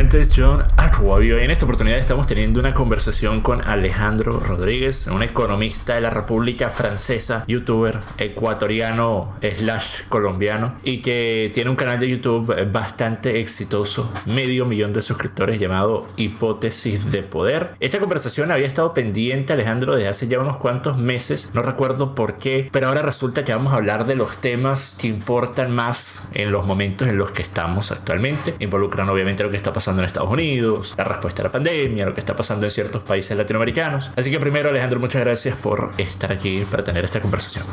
nombre es John Arroyo y en esta oportunidad estamos teniendo una conversación con Alejandro Rodríguez, un economista de la República Francesa, youtuber ecuatoriano / colombiano y que tiene un canal de YouTube bastante exitoso, 500,000 de suscriptores, llamado Hipótesis de Poder. Esta conversación había estado pendiente, Alejandro, desde hace ya unos cuantos meses, no recuerdo por qué, pero ahora resulta que vamos a hablar de los temas que importan más en los momentos en los que estamos actualmente. Involucran obviamente lo que está pasando en Estados Unidos, la respuesta a la pandemia, lo que está pasando en ciertos países latinoamericanos. Así que primero, Alejandro, muchas gracias por estar aquí para tener esta conversación.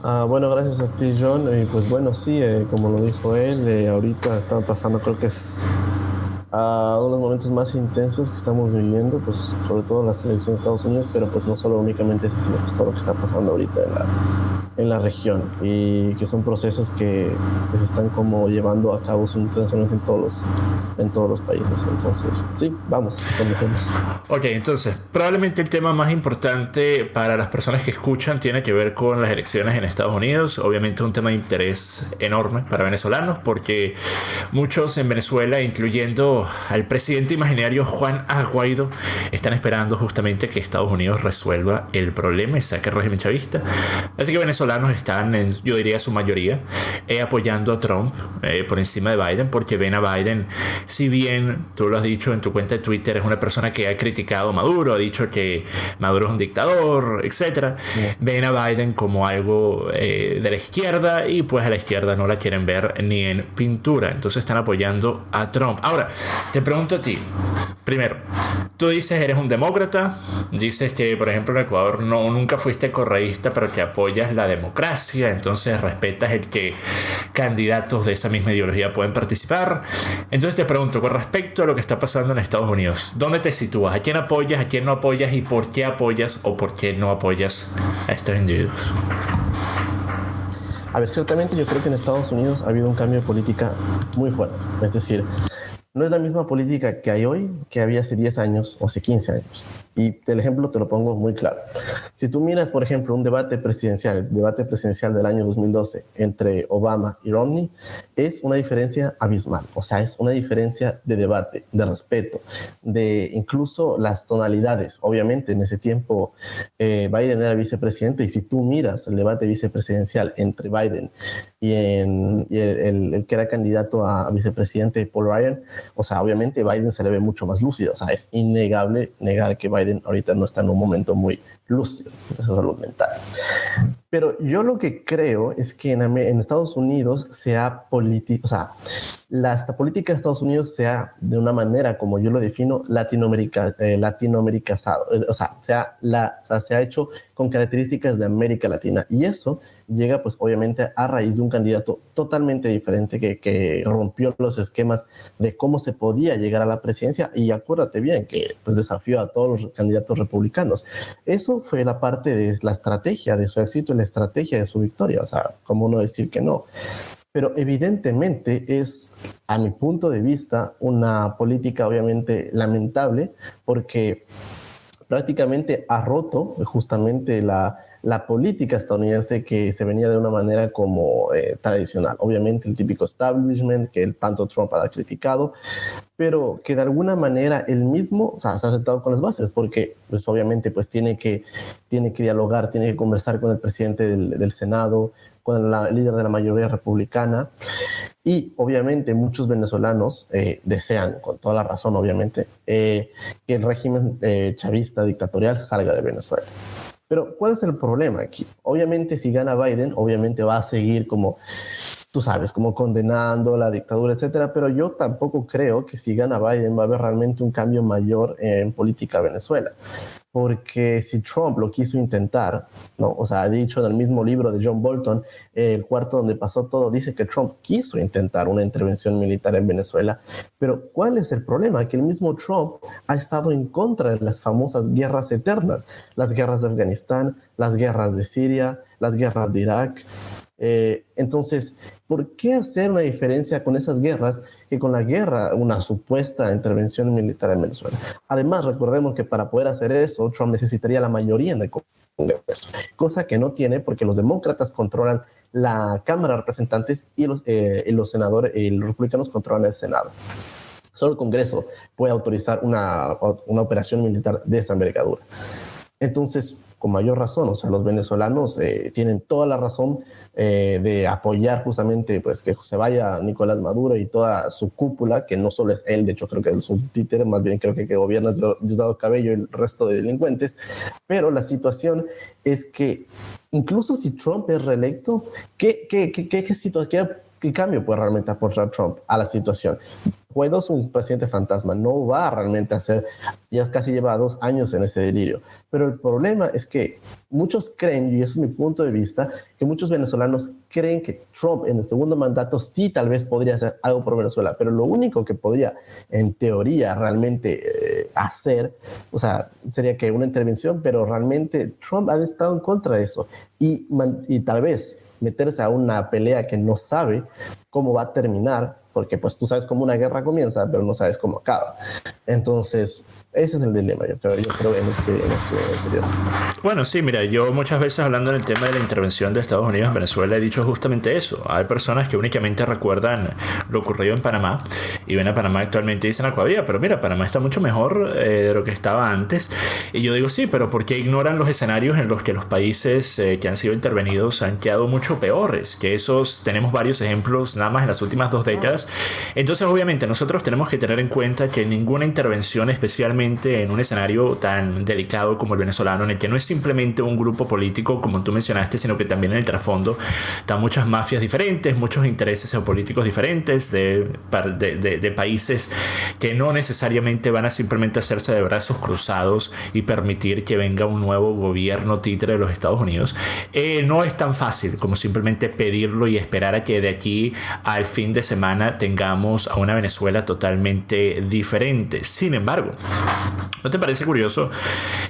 Bueno, gracias a ti, John. Y pues bueno, sí, como lo dijo él, ahorita están pasando, creo que es uno de los momentos más intensos que estamos viviendo, pues sobre todo las elecciones de Estados Unidos, pero pues no solo únicamente eso, sino pues todo lo que está pasando ahorita en la región, y que son procesos que se están como llevando a cabo simultáneamente en todos los países. Entonces, sí, vamos, comencemos. Ok, entonces, probablemente el tema más importante para las personas que escuchan tiene que ver con las elecciones en Estados Unidos. Obviamente es un tema de interés enorme para venezolanos, porque muchos en Venezuela, incluyendo al presidente imaginario Juan Guaidó, están esperando justamente que Estados Unidos resuelva el problema y saque el régimen chavista. Así que venezolanos están, yo diría su mayoría, apoyando a Trump por encima de Biden, porque ven a Biden, si bien tú lo has dicho en tu cuenta de Twitter, es una persona que ha criticado a Maduro, ha dicho que Maduro es un dictador, etc. Ven a Biden como algo de la izquierda, y pues a la izquierda no la quieren ver ni en pintura, entonces están apoyando a Trump. Ahora, te pregunto a ti, primero, tú dices eres un demócrata, dices que por ejemplo en Ecuador nunca fuiste correísta, pero que apoyas la democracia, entonces respetas el que candidatos de esa misma ideología pueden participar. Entonces te pregunto, con respecto a lo que está pasando en Estados Unidos, ¿dónde te sitúas? ¿A quién apoyas, a quién no apoyas, y por qué apoyas o por qué no apoyas a estos individuos? A ver, ciertamente yo creo que en Estados Unidos ha habido un cambio de política muy fuerte. Es decir, no es la misma política que hay hoy que había hace 10 años o hace 15 años. Y el ejemplo te lo pongo muy claro. Si tú miras, por ejemplo, un debate presidencial, el debate presidencial del año 2012 entre Obama y Romney, es una diferencia abismal. O sea, es una diferencia de debate, de respeto, de incluso las tonalidades. Obviamente, en ese tiempo Biden era vicepresidente, y si tú miras el debate vicepresidencial entre Biden y el que era candidato a vicepresidente, Paul Ryan, o sea, obviamente Biden se le ve mucho más lúcido. O sea, es innegable negar que Biden ahorita no está en un momento muy lúcido de su salud mental. Pero yo lo que creo es que en Estados Unidos la política de Estados Unidos sea de una manera, como yo lo defino, latinoamericazado. O sea, se ha hecho con características de América Latina. Y eso llega, pues, obviamente, a raíz de un candidato totalmente diferente que rompió los esquemas de cómo se podía llegar a la presidencia. Y acuérdate bien que, pues, desafió a todos los candidatos republicanos. Eso fue la parte de la estrategia de su éxito y la estrategia de su victoria. O sea, ¿cómo no decir que no? Pero evidentemente es, a mi punto de vista, una política obviamente lamentable, porque prácticamente ha roto justamente la política estadounidense que se venía de una manera como tradicional. Obviamente el típico establishment que tanto Trump ha criticado, pero que de alguna manera él mismo, o sea, se ha sentado con las bases, porque pues obviamente pues tiene que dialogar, tiene que conversar con el presidente del Senado, con el líder de la mayoría republicana, y obviamente muchos venezolanos desean, con toda la razón obviamente, que el régimen chavista dictatorial salga de Venezuela. Pero ¿cuál es el problema aquí? Obviamente si gana Biden, obviamente va a seguir como, tú sabes, como condenando la dictadura, etcétera, pero yo tampoco creo que si gana Biden va a haber realmente un cambio mayor en política de Venezuela. Porque si Trump lo quiso intentar, ¿no? O sea, ha dicho en el mismo libro de John Bolton, El cuarto donde pasó todo, dice que Trump quiso intentar una intervención militar en Venezuela. Pero ¿cuál es el problema? Que el mismo Trump ha estado en contra de las famosas guerras eternas, las guerras de Afganistán, las guerras de Siria, las guerras de Irak. Entonces, ¿por qué hacer una diferencia con esas guerras que con la guerra, una supuesta intervención militar en Venezuela? Además, recordemos que para poder hacer eso, Trump necesitaría la mayoría en el Congreso, cosa que no tiene porque los demócratas controlan la Cámara de Representantes y los senadores y los republicanos controlan el Senado. Solo el Congreso puede autorizar una operación militar de esa envergadura. Entonces, con mayor razón, o sea, los venezolanos tienen toda la razón de apoyar justamente pues, que se vaya Nicolás Maduro y toda su cúpula, que no solo es él, de hecho creo que es su títere, más bien creo que gobierna Diosdado Cabello y el resto de delincuentes, pero la situación es que incluso si Trump es reelecto, ¿qué cambio puede realmente aportar Trump a la situación? Guaidó es un presidente fantasma, no va a realmente hacer, ya casi lleva 2 años en ese delirio. Pero el problema es que muchos creen, y ese es mi punto de vista, que muchos venezolanos creen que Trump en el segundo mandato sí tal vez podría hacer algo por Venezuela, pero lo único que podría, en teoría, realmente hacer, o sea, sería que una intervención, pero realmente Trump ha estado en contra de eso. Y tal vez meterse a una pelea que no sabe cómo va a terminar, porque pues tú sabes cómo una guerra comienza, pero no sabes cómo acaba. Entonces, ese es el dilema, yo creo en este periodo. Bueno, sí, mira, yo muchas veces hablando del tema de la intervención de Estados Unidos en Venezuela he dicho justamente eso. Hay personas que únicamente recuerdan lo ocurrido en Panamá y ven a Panamá actualmente y dicen Acuavía, pero mira, Panamá está mucho mejor de lo que estaba antes. Y yo digo, sí, pero ¿por qué ignoran los escenarios en los que los países que han sido intervenidos han quedado mucho peores? Que esos tenemos varios ejemplos nada más en las últimas 2 décadas. Entonces, obviamente, nosotros tenemos que tener en cuenta que ninguna intervención, especialmente en un escenario tan delicado como el venezolano, en el que no es simplemente un grupo político, como tú mencionaste, sino que también en el trasfondo están muchas mafias diferentes, muchos intereses geopolíticos diferentes de países que no necesariamente van a simplemente hacerse de brazos cruzados y permitir que venga un nuevo gobierno títere de los Estados Unidos. No es tan fácil como simplemente pedirlo y esperar a que de aquí al fin de semana tengamos a una Venezuela totalmente diferente. Sin embargo, ¿no te parece curioso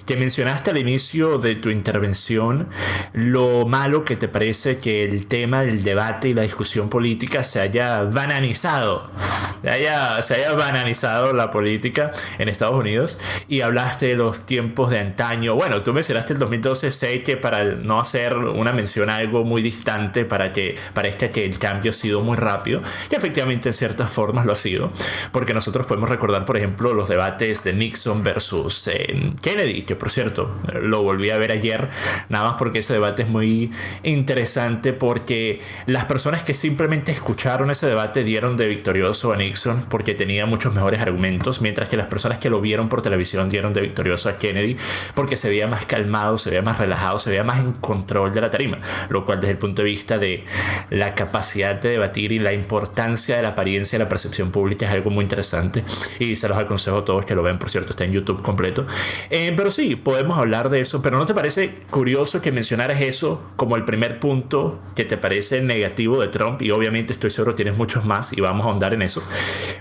que mencionaste al inicio de tu intervención lo malo que te parece que el tema del debate y la discusión política se haya bananizado? Se haya bananizado la política en Estados Unidos, y hablaste de los tiempos de antaño. Bueno, tú mencionaste el 2012, sé que para no hacer una mención a algo muy distante, para que parezca que el cambio ha sido muy rápido, que efectivamente en ciertas formas lo ha sido, porque nosotros podemos recordar, por ejemplo, los debates de Nixon versus Kennedy, que por cierto lo volví a ver ayer, nada más porque ese debate es muy interesante, porque las personas que simplemente escucharon ese debate dieron de victorioso a Nixon porque tenía muchos mejores argumentos, mientras que las personas que lo vieron por televisión dieron de victorioso a Kennedy porque se veía más calmado, se veía más relajado, se veía más en control de la tarima, lo cual desde el punto de vista de la capacidad de debatir y la importancia de la apariencia de la percepción pública es algo muy interesante, y se los aconsejo a todos que lo ven. Por cierto, está en YouTube completo. Pero sí, podemos hablar de eso. Pero ¿no te parece curioso que mencionaras eso como el primer punto que te parece negativo de Trump? Y obviamente estoy seguro tienes muchos más y vamos a ahondar en eso.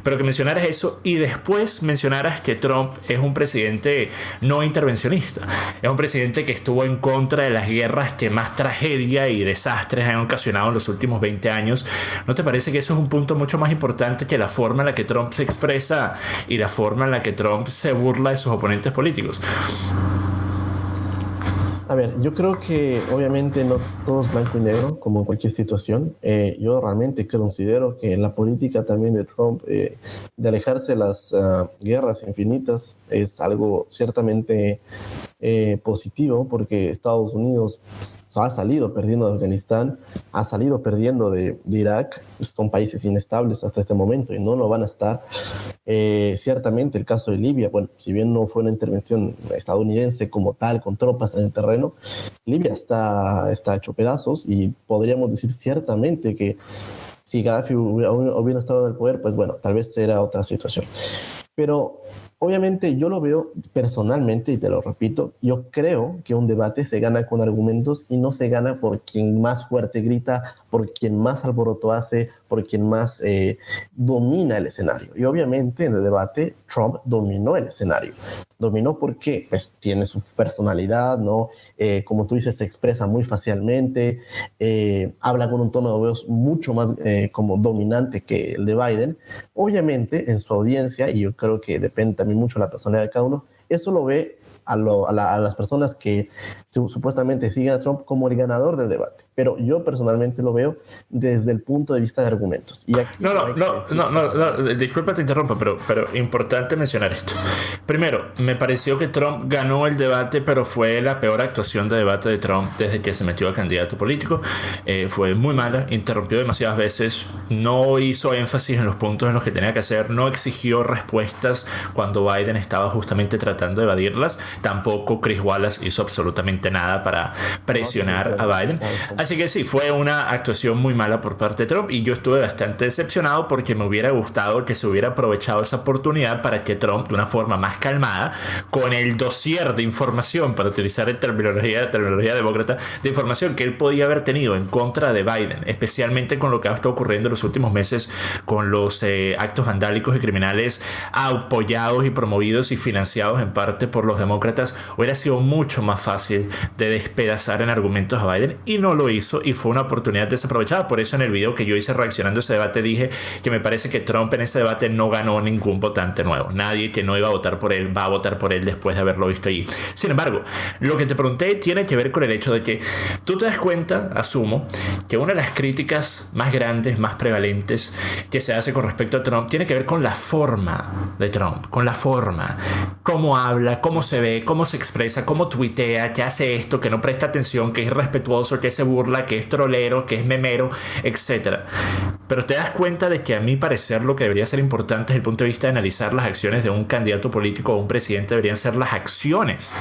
Pero que mencionaras eso y después mencionaras que Trump es un presidente no intervencionista. Es un presidente que estuvo en contra de las guerras que más tragedia y desastres han ocasionado en los últimos 20 años. ¿No te parece que eso es un punto mucho más importante que la forma en la que Trump se expresa y la forma en la que Trump se burla de sus oponentes políticos? A ver, yo creo que obviamente no todo es blanco y negro, como en cualquier situación. Yo realmente considero que la política también de Trump, de alejarse de las guerras infinitas, es algo ciertamente positivo, porque Estados Unidos ha salido perdiendo de Afganistán, ha salido perdiendo de Irak. Son países inestables hasta este momento y no lo van a estar. Ciertamente el caso de Libia, bueno, si bien no fue una intervención estadounidense como tal, con tropas en el terreno, Libia está hecho pedazos, y podríamos decir ciertamente que si Gaddafi hubiera estado en el poder, pues bueno, tal vez era otra situación. Pero obviamente yo lo veo personalmente, y te lo repito, yo creo que un debate se gana con argumentos y no se gana por quien más fuerte grita, por quien más alboroto hace, por quien más domina el escenario. Y obviamente en el debate Trump dominó el escenario. Dominó porque pues, tiene su personalidad, ¿no? Como tú dices, se expresa muy fácilmente, habla con un tono de voz mucho más como dominante que el de Biden. Obviamente en su audiencia, y yo creo que depende también mucho de la personalidad de cada uno, eso lo ve a las personas que supuestamente siguen a Trump como el ganador del debate. Pero yo personalmente lo veo desde el punto de vista de argumentos. Y aquí disculpa te interrumpa, pero importante mencionar esto. Primero, me pareció que Trump ganó el debate, pero fue la peor actuación de debate de Trump desde que se metió a candidato político. Fue muy mala, interrumpió demasiadas veces, no hizo énfasis en los puntos en los que tenía que hacer, no exigió respuestas cuando Biden estaba justamente tratando de evadirlas. Tampoco Chris Wallace hizo absolutamente nada para presionar a Biden. Así que sí, fue una actuación muy mala por parte de Trump, y yo estuve bastante decepcionado porque me hubiera gustado que se hubiera aprovechado esa oportunidad para que Trump, de una forma más calmada, con el dossier de información, para utilizar terminología demócrata, de información que él podía haber tenido en contra de Biden, especialmente con lo que ha estado ocurriendo en los últimos meses con los actos vandálicos y criminales apoyados y promovidos y financiados en parte por los demócratas, hubiera sido mucho más fácil de despedazar en argumentos a Biden, y no lo hizo, y fue una oportunidad desaprovechada. Por eso en el video que yo hice reaccionando a ese debate dije que me parece que Trump en ese debate no ganó ningún votante nuevo. Nadie que no iba a votar por él va a votar por él después de haberlo visto allí. Sin embargo, lo que te pregunté tiene que ver con el hecho de que tú te das cuenta, asumo, que una de las críticas más grandes, más prevalentes que se hace con respecto a Trump tiene que ver con la forma de Trump, con la forma, cómo habla, cómo se ve, cómo se expresa, cómo tuitea, que hace esto, que no presta atención, que es irrespetuoso, que se burla, que es trolero, que es memero, etc. Pero te das cuenta de que, a mi parecer, lo que debería ser importante desde el punto de vista de analizar las acciones de un candidato político o un presidente deberían ser las acciones,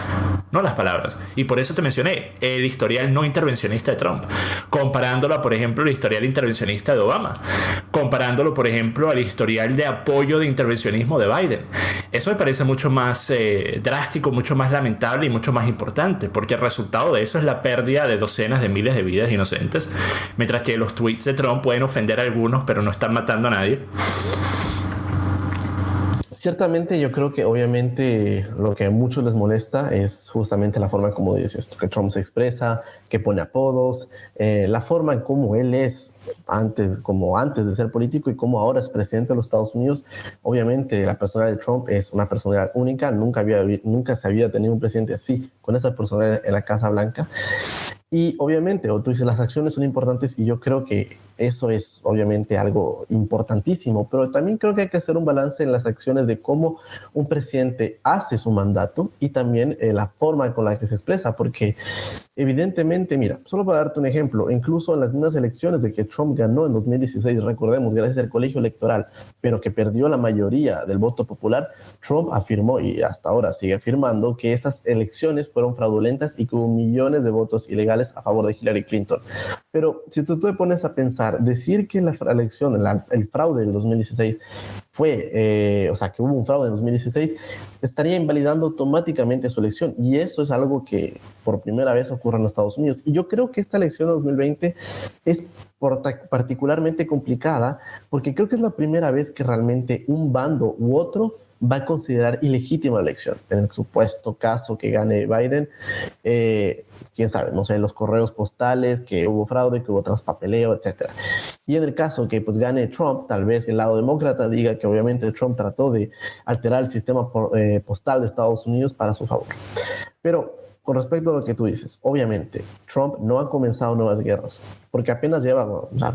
no las palabras. Y por eso te mencioné el historial no intervencionista de Trump, comparándolo, por ejemplo, al historial intervencionista de Obama, comparándolo, por ejemplo, al historial de apoyo de intervencionismo de Biden. Eso me parece mucho más drástico, mucho más lamentable y mucho más importante, porque el resultado de eso es la pérdida de docenas de miles de vidas inocentes, mientras que los tweets de Trump pueden ofender a algunos, pero no están matando a nadie. Ciertamente yo creo que obviamente lo que a muchos les molesta es justamente la forma como dices, que Trump se expresa, que pone apodos, la forma en cómo él es antes de ser político y cómo ahora es presidente de los Estados Unidos. Obviamente la persona de Trump es una personalidad única, nunca se había tenido un presidente así, con esa personalidad en la Casa Blanca. Y obviamente, tú dices, las acciones son importantes, y yo creo que eso es obviamente algo importantísimo, pero también creo que hay que hacer un balance en las acciones de cómo un presidente hace su mandato y también la forma con la que se expresa, porque evidentemente, mira, solo para darte un ejemplo, incluso en las mismas elecciones de que Trump ganó en 2016, recordemos, gracias al colegio electoral, pero que perdió la mayoría del voto popular, Trump afirmó, y hasta ahora sigue afirmando, que esas elecciones fueron fraudulentas y que hubo millones de votos ilegales a favor de Hillary Clinton. Pero si tú te pones a pensar, decir que la elección, el fraude del 2016 fue, o sea, que hubo un fraude en 2016, estaría invalidando automáticamente su elección. Y eso es algo que por primera vez ocurre en los Estados Unidos. Y yo creo que esta elección de 2020 es particularmente complicada, porque creo que es la primera vez que realmente un bando u otro va a considerar ilegítima la elección. En el supuesto caso que gane Biden, quién sabe, no sé, los correos postales, que hubo fraude, que hubo traspapeleo, etcétera. Y en el caso que pues gane Trump, tal vez el lado demócrata diga que obviamente Trump trató de alterar el sistema postal de Estados Unidos para su favor. Pero con respecto a lo que tú dices, obviamente Trump no ha comenzado nuevas guerras, porque apenas lleva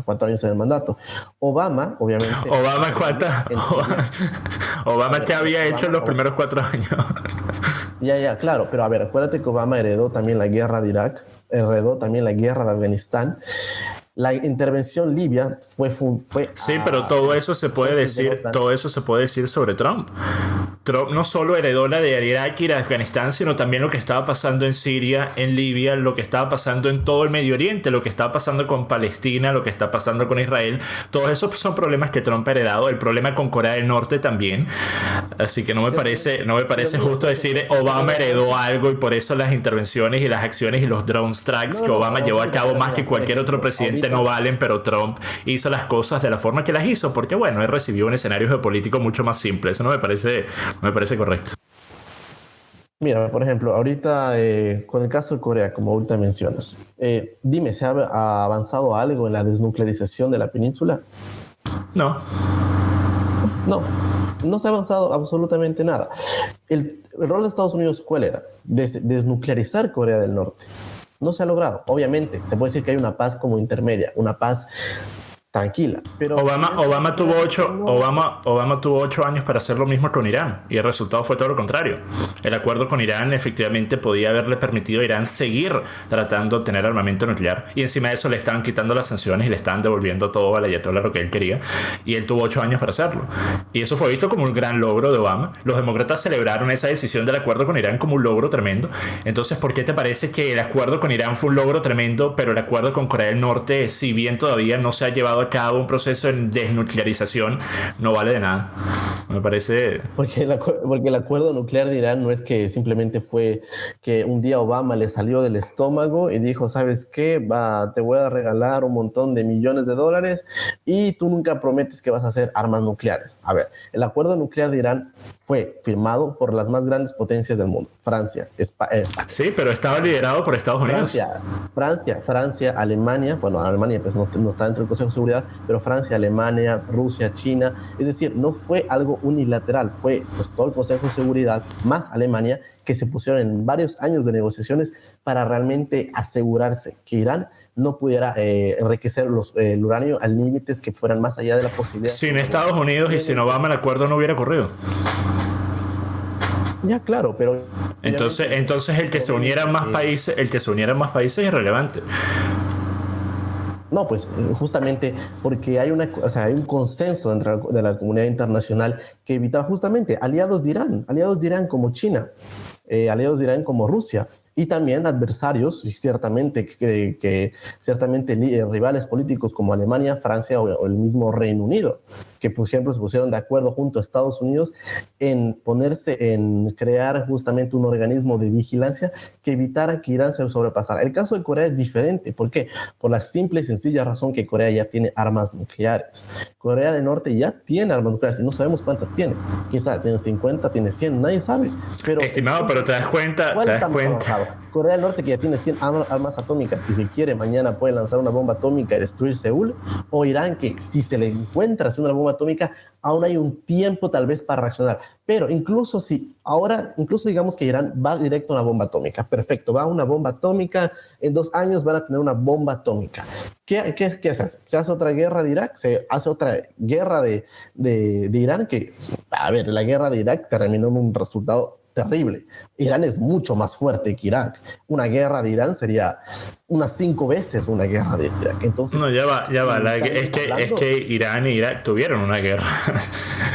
4 años en el mandato. Obama, obviamente... Obama ya había hecho en los primeros 4 años. Ya, claro, pero a ver, acuérdate que Obama heredó también la guerra de Irak, heredó también la guerra de Afganistán. La intervención libia fue sí, pero todo eso se puede decir sobre Trump. Trump no solo heredó la de Irak y la de Afganistán, sino también lo que estaba pasando en Siria, en Libia, lo que estaba pasando en todo el Medio Oriente, lo que estaba pasando con Palestina, lo que está pasando con Israel. Todos esos son problemas que Trump ha heredado. El problema con Corea del Norte también. Así que no me parece justo decir Obama heredó algo y por eso las intervenciones y las acciones y los drone strikes que Obama llevó a cabo más que cualquier otro presidente no valen, pero Trump hizo las cosas de la forma que las hizo, porque bueno, él recibió un escenario geopolítico mucho más simple. Eso no me parece correcto. Mira, por ejemplo, ahorita con el caso de Corea, como ahorita mencionas, dime, ¿se ha avanzado algo en la desnuclearización de la península? No. No, no se ha avanzado absolutamente nada. El rol de Estados Unidos, ¿cuál era? Desnuclearizar Corea del Norte. No se ha logrado. Obviamente, se puede decir que hay una paz como intermedia, una paz tranquila. Pero Obama tuvo 8 años para hacer lo mismo con Irán y el resultado fue todo lo contrario. El acuerdo con Irán efectivamente podía haberle permitido a Irán seguir tratando de obtener armamento nuclear y encima de eso le estaban quitando las sanciones y le estaban devolviendo todo al ayatollah lo que él quería y él tuvo 8 años para hacerlo. Y eso fue visto como un gran logro de Obama. Los demócratas celebraron esa decisión del acuerdo con Irán como un logro tremendo. Entonces, ¿por qué te parece que el acuerdo con Irán fue un logro tremendo, pero el acuerdo con Corea del Norte, si bien todavía no se ha llevado a cabo un proceso de desnuclearización, no vale de nada? Me parece... Porque el acuerdo nuclear de Irán no es que simplemente fue que un día Obama le salió del estómago y dijo, ¿sabes qué? Te voy a regalar un montón de millones de dólares y tú nunca prometes que vas a hacer armas nucleares. A ver, el acuerdo nuclear de Irán fue firmado por las más grandes potencias del mundo. Francia, sí, pero estaba liderado por Estados Unidos. Francia, Alemania, bueno, Alemania pues no está dentro del Consejo de Seguridad, pero Francia, Alemania, Rusia, China, es decir, no fue algo unilateral, fue pues, todo el Consejo de Seguridad más Alemania que se pusieron en varios años de negociaciones para realmente asegurarse que Irán no pudiera enriquecer el uranio a límites que fueran más allá de la posibilidad. Sin Estados Unidos y sin Obama el acuerdo no hubiera ocurrido. Ya, claro, pero... Entonces el que se unieran más países es irrelevante. No, pues justamente porque hay un consenso dentro de la comunidad internacional que evitaba justamente aliados de Irán como China, aliados de Irán como Rusia, y también adversarios, ciertamente, ciertamente rivales políticos como Alemania, Francia o el mismo Reino Unido, que por ejemplo se pusieron de acuerdo junto a Estados Unidos en crear justamente un organismo de vigilancia que evitara que Irán se sobrepasara. El caso de Corea es diferente. ¿Por qué? Por la simple y sencilla razón que Corea ya tiene armas nucleares. Corea del Norte ya tiene armas nucleares y no sabemos cuántas tiene. Quizá tiene 50, tiene 100, nadie sabe. Pero, estimado, pero te das cuenta. Corea del Norte, que ya tiene 100 armas atómicas y si quiere mañana puede lanzar una bomba atómica y destruir Seúl, o Irán, que si se le encuentra haciendo una bomba atómica aún hay un tiempo tal vez para reaccionar, pero incluso digamos que Irán va directo a una bomba atómica, perfecto, va a una bomba atómica, en 2 años van a tener una bomba atómica. ¿Qué se hace? ¿Se hace otra guerra de Irak? ¿Se hace otra guerra de Irán? A ver, la guerra de Irak terminó en un resultado terrible. Irán es mucho más fuerte que Irak. Una guerra de Irán sería unas 5 veces una guerra de Irak. Entonces, no, ya va. Es que Irán y Irak tuvieron una guerra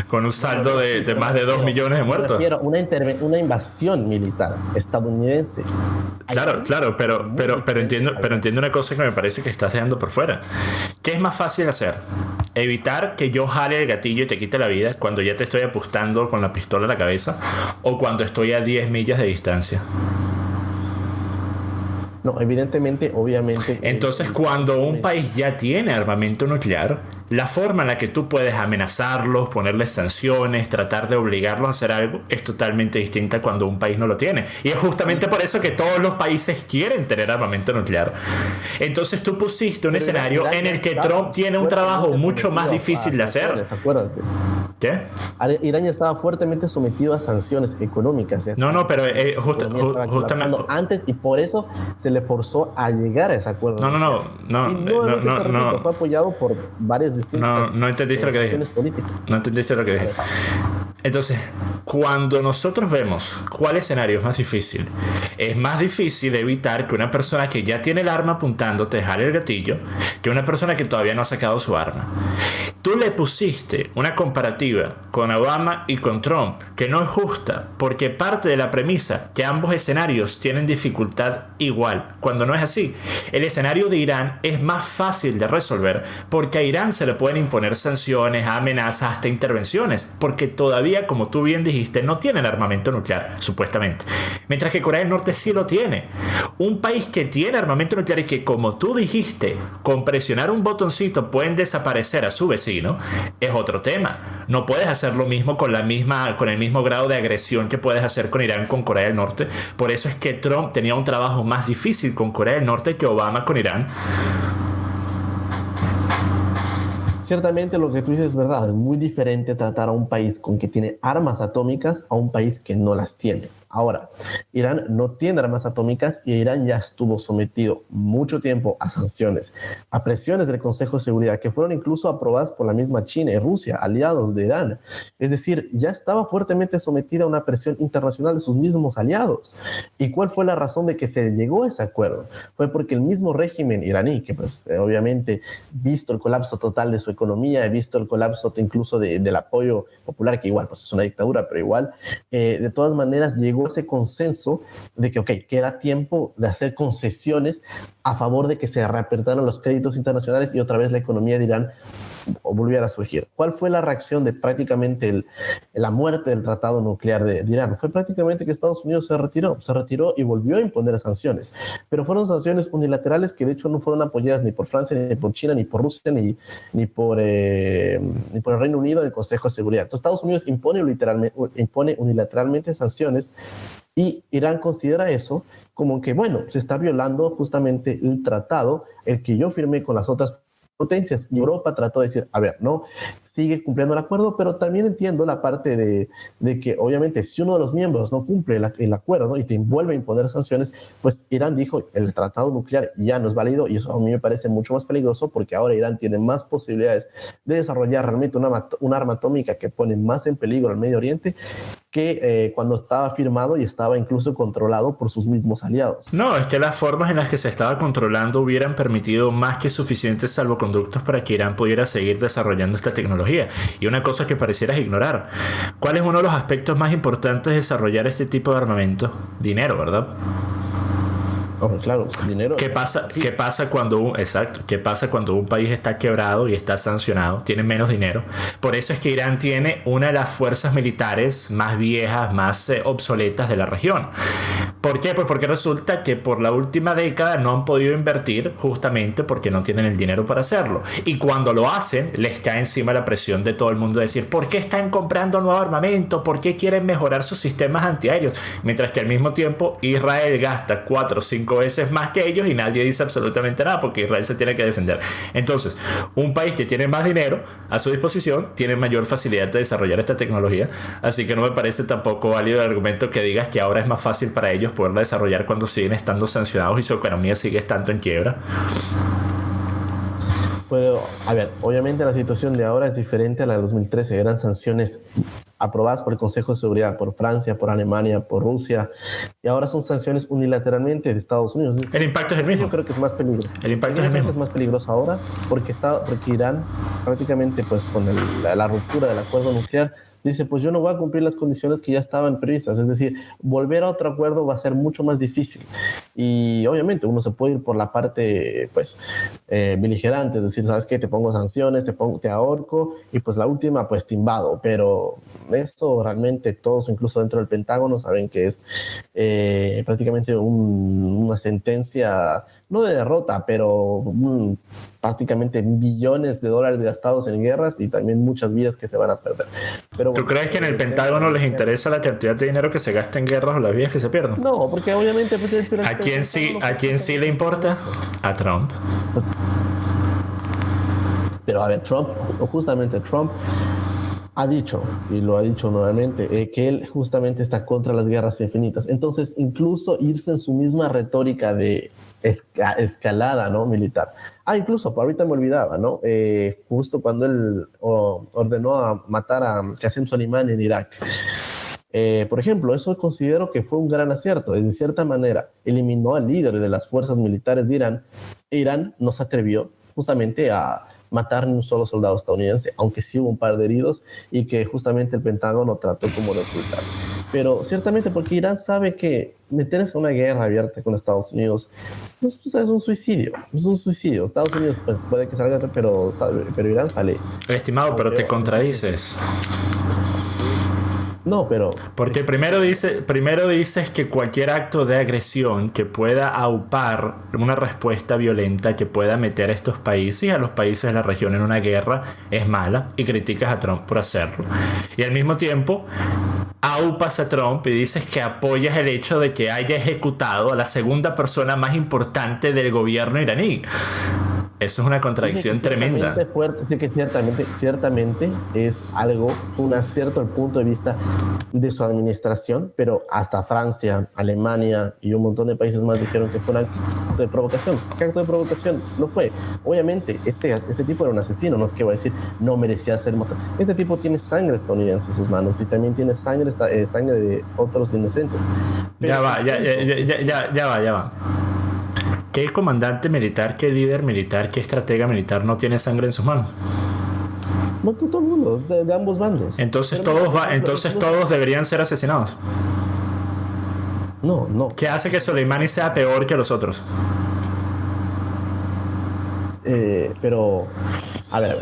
con un saldo de más de 2 millones de muertos. Una invasión militar estadounidense. Claro, pero entiendo una cosa que me parece que estás dejando por fuera. ¿Qué es más fácil hacer? Evitar que yo jale el gatillo y te quite la vida cuando ya te estoy apuntando con la pistola a la cabeza, o cuando estoy a 10 millas de distancia. No, obviamente. Entonces, cuando un país ya tiene armamento nuclear, la forma en la que tú puedes amenazarlos, ponerles sanciones, tratar de obligarlos a hacer algo, es totalmente distinta cuando un país no lo tiene. Y es justamente por eso que todos los países quieren tener armamento nuclear. Entonces tú pusiste un escenario en el que Trump tiene un trabajo mucho más difícil de hacer. Acuérdate. ¿Qué? Irán ya estaba fuertemente sometido a sanciones económicas. No, pero justamente antes, y por eso se le forzó a llegar a ese acuerdo. No. Fue apoyado por varias distintas no entendiste lo que dije. Políticas. No entendiste lo que dije. Entonces, cuando nosotros vemos cuál escenario es más difícil evitar que una persona que ya tiene el arma apuntando te jale el gatillo que una persona que todavía no ha sacado su arma. Tú le pusiste una comparativa con Obama y con Trump que no es justa, porque parte de la premisa que ambos escenarios tienen dificultad igual, cuando no es así. El escenario de Irán es más fácil de resolver porque a Irán se le pueden imponer sanciones, amenazas, hasta intervenciones, porque todavía, como tú bien dijiste, no tienen armamento nuclear, supuestamente. Mientras que Corea del Norte sí lo tiene. Un país que tiene armamento nuclear y que, como tú dijiste, con presionar un botoncito pueden desaparecer a su vecino, es otro tema. No puedes hacer lo mismo con el mismo grado de agresión que puedes hacer con Irán con Corea del Norte. Por eso es que Trump tenía un trabajo más difícil con Corea del Norte que Obama con Irán. ciertamente lo que tú dices es verdad. Es muy diferente tratar a un país con que tiene armas atómicas a un país que no las tiene. Ahora, Irán no tiene armas atómicas y Irán ya estuvo sometido mucho tiempo a sanciones, a presiones del Consejo de Seguridad que fueron incluso aprobadas por la misma China y Rusia, aliados de Irán. Es decir, ya estaba fuertemente sometida a una presión internacional de sus mismos aliados. ¿Y cuál fue la razón de que se llegó a ese acuerdo? Fue porque el mismo régimen iraní, que pues obviamente, visto el colapso total de su economía, visto el colapso incluso del apoyo popular, que igual pues es una dictadura, pero igual, de todas maneras llegó a ese consenso de que, que era tiempo de hacer concesiones a favor de que se reapertaran los créditos internacionales y otra vez la economía de Irán volviera a surgir. ¿Cuál fue la reacción de prácticamente la muerte del tratado nuclear de Irán? Fue prácticamente que Estados Unidos se retiró y volvió a imponer sanciones, pero fueron sanciones unilaterales que de hecho no fueron apoyadas ni por Francia, ni por China, ni por Rusia, ni por el Reino Unido en el Consejo de Seguridad. Entonces Estados Unidos impone unilateralmente sanciones y Irán considera eso como que, bueno, se está violando justamente el tratado, el que yo firmé con las otras potencias, y Europa trató de decir, a ver, no, sigue cumpliendo el acuerdo, pero también entiendo la parte de que obviamente si uno de los miembros no cumple el acuerdo y te vuelve a imponer sanciones, pues Irán dijo, el tratado nuclear ya no es válido, y eso a mí me parece mucho más peligroso porque ahora Irán tiene más posibilidades de desarrollar realmente una arma atómica que pone más en peligro al Medio Oriente que cuando estaba firmado y estaba incluso controlado por sus mismos aliados. No, es que las formas en las que se estaba controlando hubieran permitido más que suficientes salvoconductos para que Irán pudiera seguir desarrollando esta tecnología. Y una cosa que parecieras ignorar, ¿cuál es uno de los aspectos más importantes de desarrollar este tipo de armamento? Dinero, ¿verdad? Oh, claro, dinero. ¿Qué pasa cuando un país está quebrado y está sancionado? Tiene menos dinero. Por eso es que Irán tiene una de las fuerzas militares más viejas, más obsoletas de la región. ¿Por qué? Pues porque resulta que por la última década no han podido invertir justamente porque no tienen el dinero para hacerlo. Y cuando lo hacen, les cae encima la presión de todo el mundo de decir, ¿por qué están comprando nuevo armamento? ¿Por qué quieren mejorar sus sistemas antiaéreos? Mientras que al mismo tiempo Israel gasta 4 o 5 veces más que ellos y nadie dice absolutamente nada porque Israel se tiene que defender. Entonces, un país que tiene más dinero a su disposición tiene mayor facilidad de desarrollar esta tecnología, así que no me parece tampoco válido el argumento que digas que ahora es más fácil para ellos poderla desarrollar cuando siguen estando sancionados y su economía sigue estando en quiebra. Bueno, a ver, obviamente la situación de ahora es diferente a la de 2013. Eran sanciones aprobadas por el Consejo de Seguridad, por Francia, por Alemania, por Rusia, y ahora son sanciones unilateralmente de Estados Unidos. El impacto es el mismo. Yo creo que es más peligroso. El impacto es el mismo. Es más peligroso ahora porque Irán prácticamente pues con la ruptura del acuerdo nuclear dice, pues yo no voy a cumplir las condiciones que ya estaban previstas. Es decir, volver a otro acuerdo va a ser mucho más difícil. Y obviamente uno se puede ir por la parte, pues, beligerante. Es decir, ¿sabes qué? Te pongo sanciones, te ahorco y pues la última, pues, te invado. Pero esto realmente todos, incluso dentro del Pentágono, saben que es prácticamente una sentencia, no de derrota, pero prácticamente billones de dólares gastados en guerras y también muchas vidas que se van a perder. Pero, ¿tú crees que en el Pentágono les interesa la cantidad de dinero que se gasta en guerras o las vidas que se pierden? No, porque obviamente pues, ¿A quién sí le importa? A Trump. Pero a ver, Trump ha dicho, y lo ha dicho nuevamente, que él justamente está contra las guerras infinitas. Entonces, incluso irse en su misma retórica de escalada, ¿no? Militar. Incluso, ahorita me olvidaba, ¿no? Justo cuando él ordenó a matar a Qasem Soleimani en Irak. Por ejemplo, eso considero que fue un gran acierto. De cierta manera, eliminó al líder de las fuerzas militares de Irán. Irán no se atrevió justamente a matar ni un solo soldado estadounidense, aunque sí hubo un par de heridos y que justamente el Pentágono trató como de ocultar. Pero ciertamente porque Irán sabe que meterse en una guerra abierta con Estados Unidos pues, es un suicidio. Es un suicidio. Estados Unidos pues, puede que salga, pero Irán sale. Estimado, pero te contradices. No, pero... Porque primero dices que cualquier acto de agresión que pueda aupar una respuesta violenta que pueda meter a estos países y a los países de la región en una guerra es mala y criticas a Trump por hacerlo. Y al mismo tiempo aupas a Trump y dices que apoyas el hecho de que haya ejecutado a la segunda persona más importante del gobierno iraní. Eso es una contradicción tremenda. Fuerte, sí que ciertamente es algo, un acierto al punto de vista de su administración, pero hasta Francia, Alemania y un montón de países más dijeron que fue un acto de provocación. ¿Qué acto de provocación? Lo fue. Obviamente, este tipo era un asesino, no es que voy a decir, no merecía ser matado. Este tipo tiene sangre estadounidense en sus manos y también tiene sangre de otros inocentes. Pero ya va. ¿Qué comandante militar, qué líder militar, qué estratega militar no tiene sangre en sus manos? No, todo el mundo, de ambos bandos. Entonces todos deberían ser asesinados. No. ¿Qué hace que Soleimani sea peor que los otros? Pero, a ver.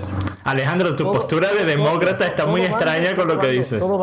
Alejandro, tu postura de demócrata está muy extraña con lo que dices. Todo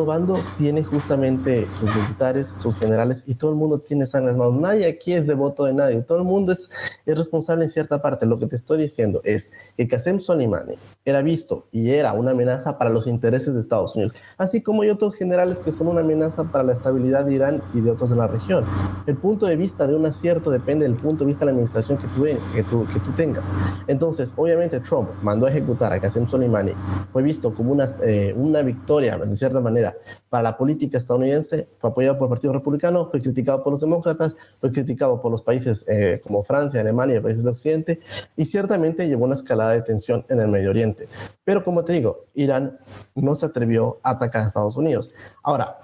bando tiene justamente sus militares, sus generales, y todo el mundo tiene sangre en las manos. Nadie aquí es devoto de nadie. Todo el mundo es responsable en cierta parte. Lo que te estoy diciendo es que Qasem Soleimani era visto y era una amenaza para los intereses de Estados Unidos, así como hay otros generales que son una amenaza para la estabilidad de Irán y de otros de la región. El punto de vista de un acierto depende del punto de vista de la administración que tú tengas. Entonces, obviamente, Trump mandó a ejecutar a Qasem Soleimani, fue visto como una victoria, de cierta manera, para la política estadounidense, fue apoyado por el Partido Republicano, fue criticado por los demócratas, fue criticado por los países como Francia, Alemania, países de Occidente, y ciertamente llevó una escalada de tensión en el Medio Oriente. Pero como te digo, Irán no se atrevió a atacar a Estados Unidos. Ahora,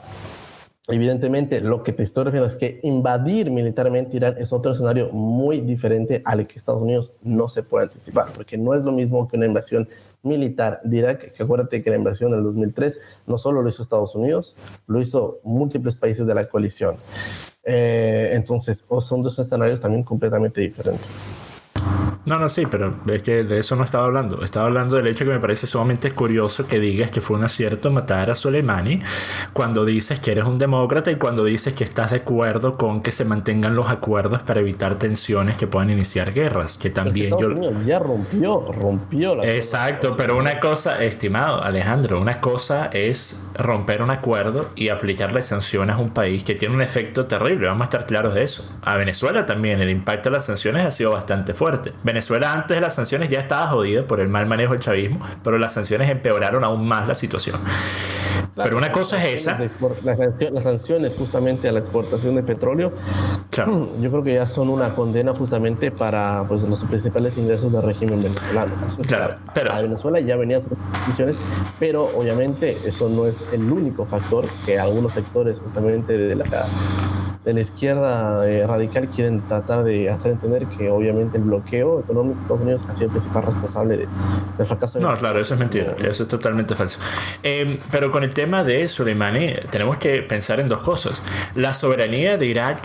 evidentemente, lo que te estoy refiriendo es que invadir militarmente Irán es otro escenario muy diferente al que Estados Unidos no se puede anticipar, porque no es lo mismo que una invasión militar de Irak, que acuérdate que la invasión del 2003 no solo lo hizo Estados Unidos, lo hizo múltiples países de la coalición. Entonces, son dos escenarios también completamente diferentes. No, sí, pero es que de eso no estaba hablando. Estaba hablando del hecho que me parece sumamente curioso que digas que fue un acierto matar a Soleimani cuando dices que eres un demócrata y cuando dices que estás de acuerdo con que se mantengan los acuerdos para evitar tensiones que puedan iniciar guerras. Que también Estados Unidos ya rompió la... Exacto, pero una cosa, estimado Alejandro, una cosa es romper un acuerdo y aplicarle sanciones a un país que tiene un efecto terrible. Vamos a estar claros de eso. A Venezuela también el impacto de las sanciones ha sido bastante fuerte. Venezuela antes de las sanciones ya estaba jodida por el mal manejo del chavismo, pero las sanciones empeoraron aún más la situación. Claro, pero una cosa es esa. Las sanciones justamente a la exportación de petróleo, claro, yo creo que ya son una condena justamente para pues, los principales ingresos del régimen venezolano. Claro, pero a Venezuela ya venía sus condiciones, pero obviamente eso no es el único factor que algunos sectores justamente de la izquierda radical quieren tratar de hacer entender que obviamente el bloqueo económico de Estados Unidos ha sido el principal responsable del fracaso. No, claro, eso es mentira, eso es totalmente falso. Pero con el tema de Soleimani tenemos que pensar en dos cosas. La soberanía de Irak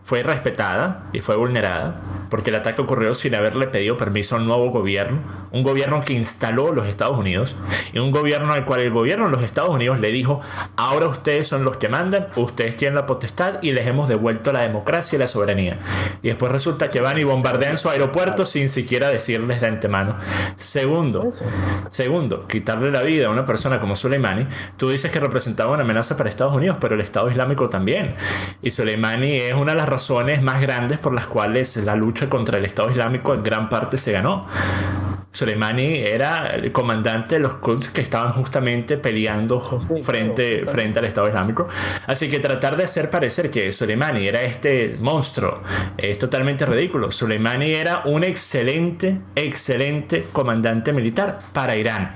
fue respetada y fue vulnerada porque el ataque ocurrió sin haberle pedido permiso a un nuevo gobierno, un gobierno que instaló los Estados Unidos y un gobierno al cual el gobierno de los Estados Unidos le dijo: ahora ustedes son los que mandan, ustedes tienen la potestad y les hemos devuelto la democracia y la soberanía. Y después resulta que van y bombardean su aeropuerto sin siquiera decirles de antemano. Segundo, quitarle la vida a una persona como Soleimani, tú dices que representaba una amenaza para Estados Unidos, pero el Estado Islámico también. Y Soleimani es una de las razones más grandes por las cuales la lucha contra el Estado Islámico en gran parte se ganó. Soleimani era el comandante de los Quds que estaban justamente peleando frente al Estado Islámico. Así que tratar de hacer parecer que Soleimani era este monstruo es totalmente ridículo. Soleimani era un excelente comandante militar para Irán.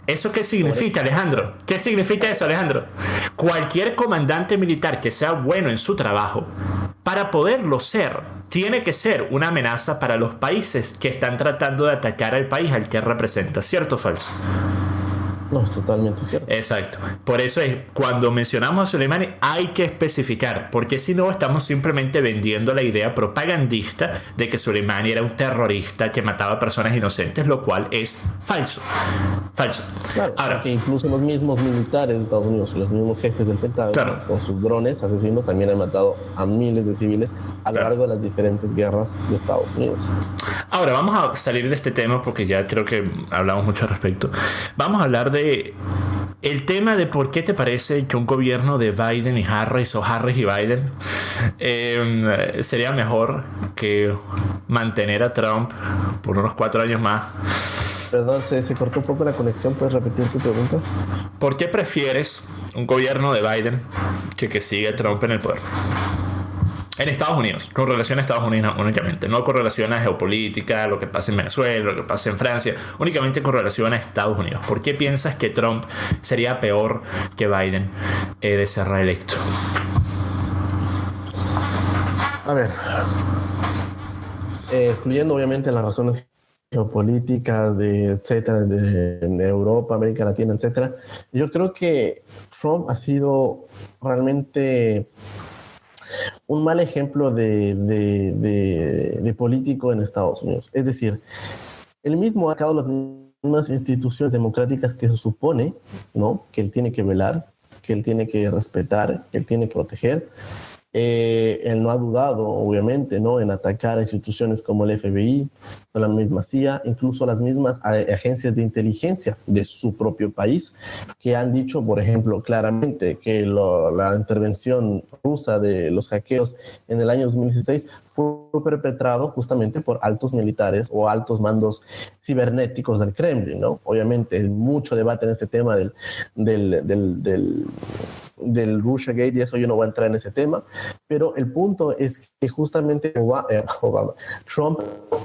¿Eso qué significa, Alejandro? ¿Qué significa eso, Alejandro? Cualquier comandante militar que sea bueno en su trabajo, para poderlo ser, tiene que ser una amenaza para los países que están tratando de atacar al país al que representa. ¿Cierto o falso? No, es totalmente cierto. Exacto. Por eso es, cuando mencionamos a Soleimani hay que especificar, porque si no estamos simplemente vendiendo la idea propagandista de que Soleimani era un terrorista que mataba personas inocentes, lo cual es falso. Claro, ahora, que incluso los mismos militares de Estados Unidos, los mismos jefes del Pentágono, claro, con sus drones asesinos también han matado a miles de civiles a lo largo de las diferentes guerras de Estados Unidos. Ahora vamos a salir de este tema porque ya creo que hablamos mucho al respecto. Vamos a hablar de el tema de por qué te parece que un gobierno de Biden y Harris o Harris y Biden sería mejor que mantener a Trump por unos 4 años más. Perdón, se cortó un poco la conexión. ¿Puedes repetir tu pregunta? ¿Por qué prefieres un gobierno de Biden que siga Trump en el poder? En Estados Unidos, con relación a Estados Unidos únicamente, no con relación a geopolítica, lo que pasa en Venezuela, lo que pasa en Francia, únicamente con relación a Estados Unidos. ¿Por qué piensas que Trump sería peor que Biden de ser reelecto? A ver, excluyendo obviamente las razones geopolíticas, etcétera, de Europa, América Latina, etcétera, yo creo que Trump ha sido realmente un mal ejemplo de político en Estados Unidos. Es decir, él mismo ha sacado las mismas instituciones democráticas que se supone, ¿no?, que él tiene que velar, que él tiene que respetar, que él tiene que proteger. Él no ha dudado, obviamente, ¿no?, en atacar a instituciones como el FBI, o la misma CIA, incluso las mismas agencias de inteligencia de su propio país, que han dicho, por ejemplo, claramente que la intervención rusa de los hackeos en el año 2016 fue perpetrado justamente por altos militares o altos mandos cibernéticos del Kremlin, ¿no? Obviamente, hay mucho debate en este tema del Russiagate, y eso yo no voy a entrar en ese tema, pero el punto es que justamente Trump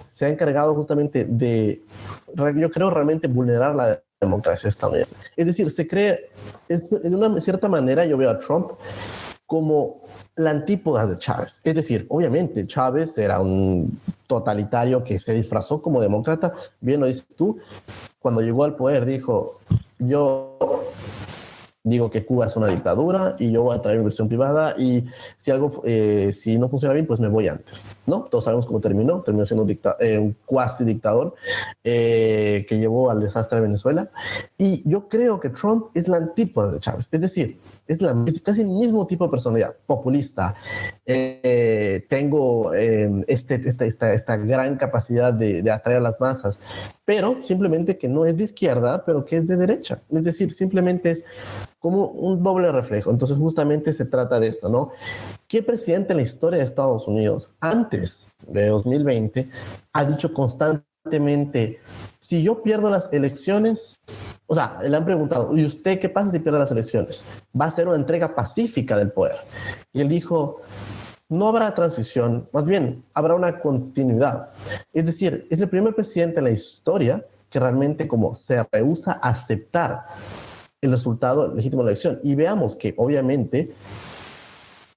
se ha encargado justamente de, yo creo, realmente vulnerar la democracia estadounidense. Es decir, de una cierta manera yo veo a Trump como la antípoda de Chávez. Es decir, obviamente Chávez era un totalitario que se disfrazó como demócrata, bien lo dices tú, cuando llegó al poder dijo, yo digo que Cuba es una dictadura y yo voy a traer inversión privada y si no funciona bien, pues me voy antes, ¿no? Todos sabemos cómo terminó siendo un cuasi dictador que llevó al desastre de Venezuela. Y yo creo que Trump es la antípoda de Chávez, es decir, es casi el mismo tipo de personalidad, populista. Tengo esta gran capacidad de atraer a las masas, pero simplemente que no es de izquierda, pero que es de derecha. Es decir, simplemente es como un doble reflejo. Entonces, justamente se trata de esto, ¿no? ¿Qué presidente en la historia de Estados Unidos, antes de 2020, ha dicho constantemente, si yo pierdo las elecciones, o sea, le han preguntado, ¿y usted qué pasa si pierde las elecciones? Va a ser una entrega pacífica del poder. Y él dijo, no habrá transición, más bien habrá una continuidad. Es decir, es el primer presidente en la historia que realmente como se rehúsa a aceptar el resultado legítimo de la elección. Y veamos que obviamente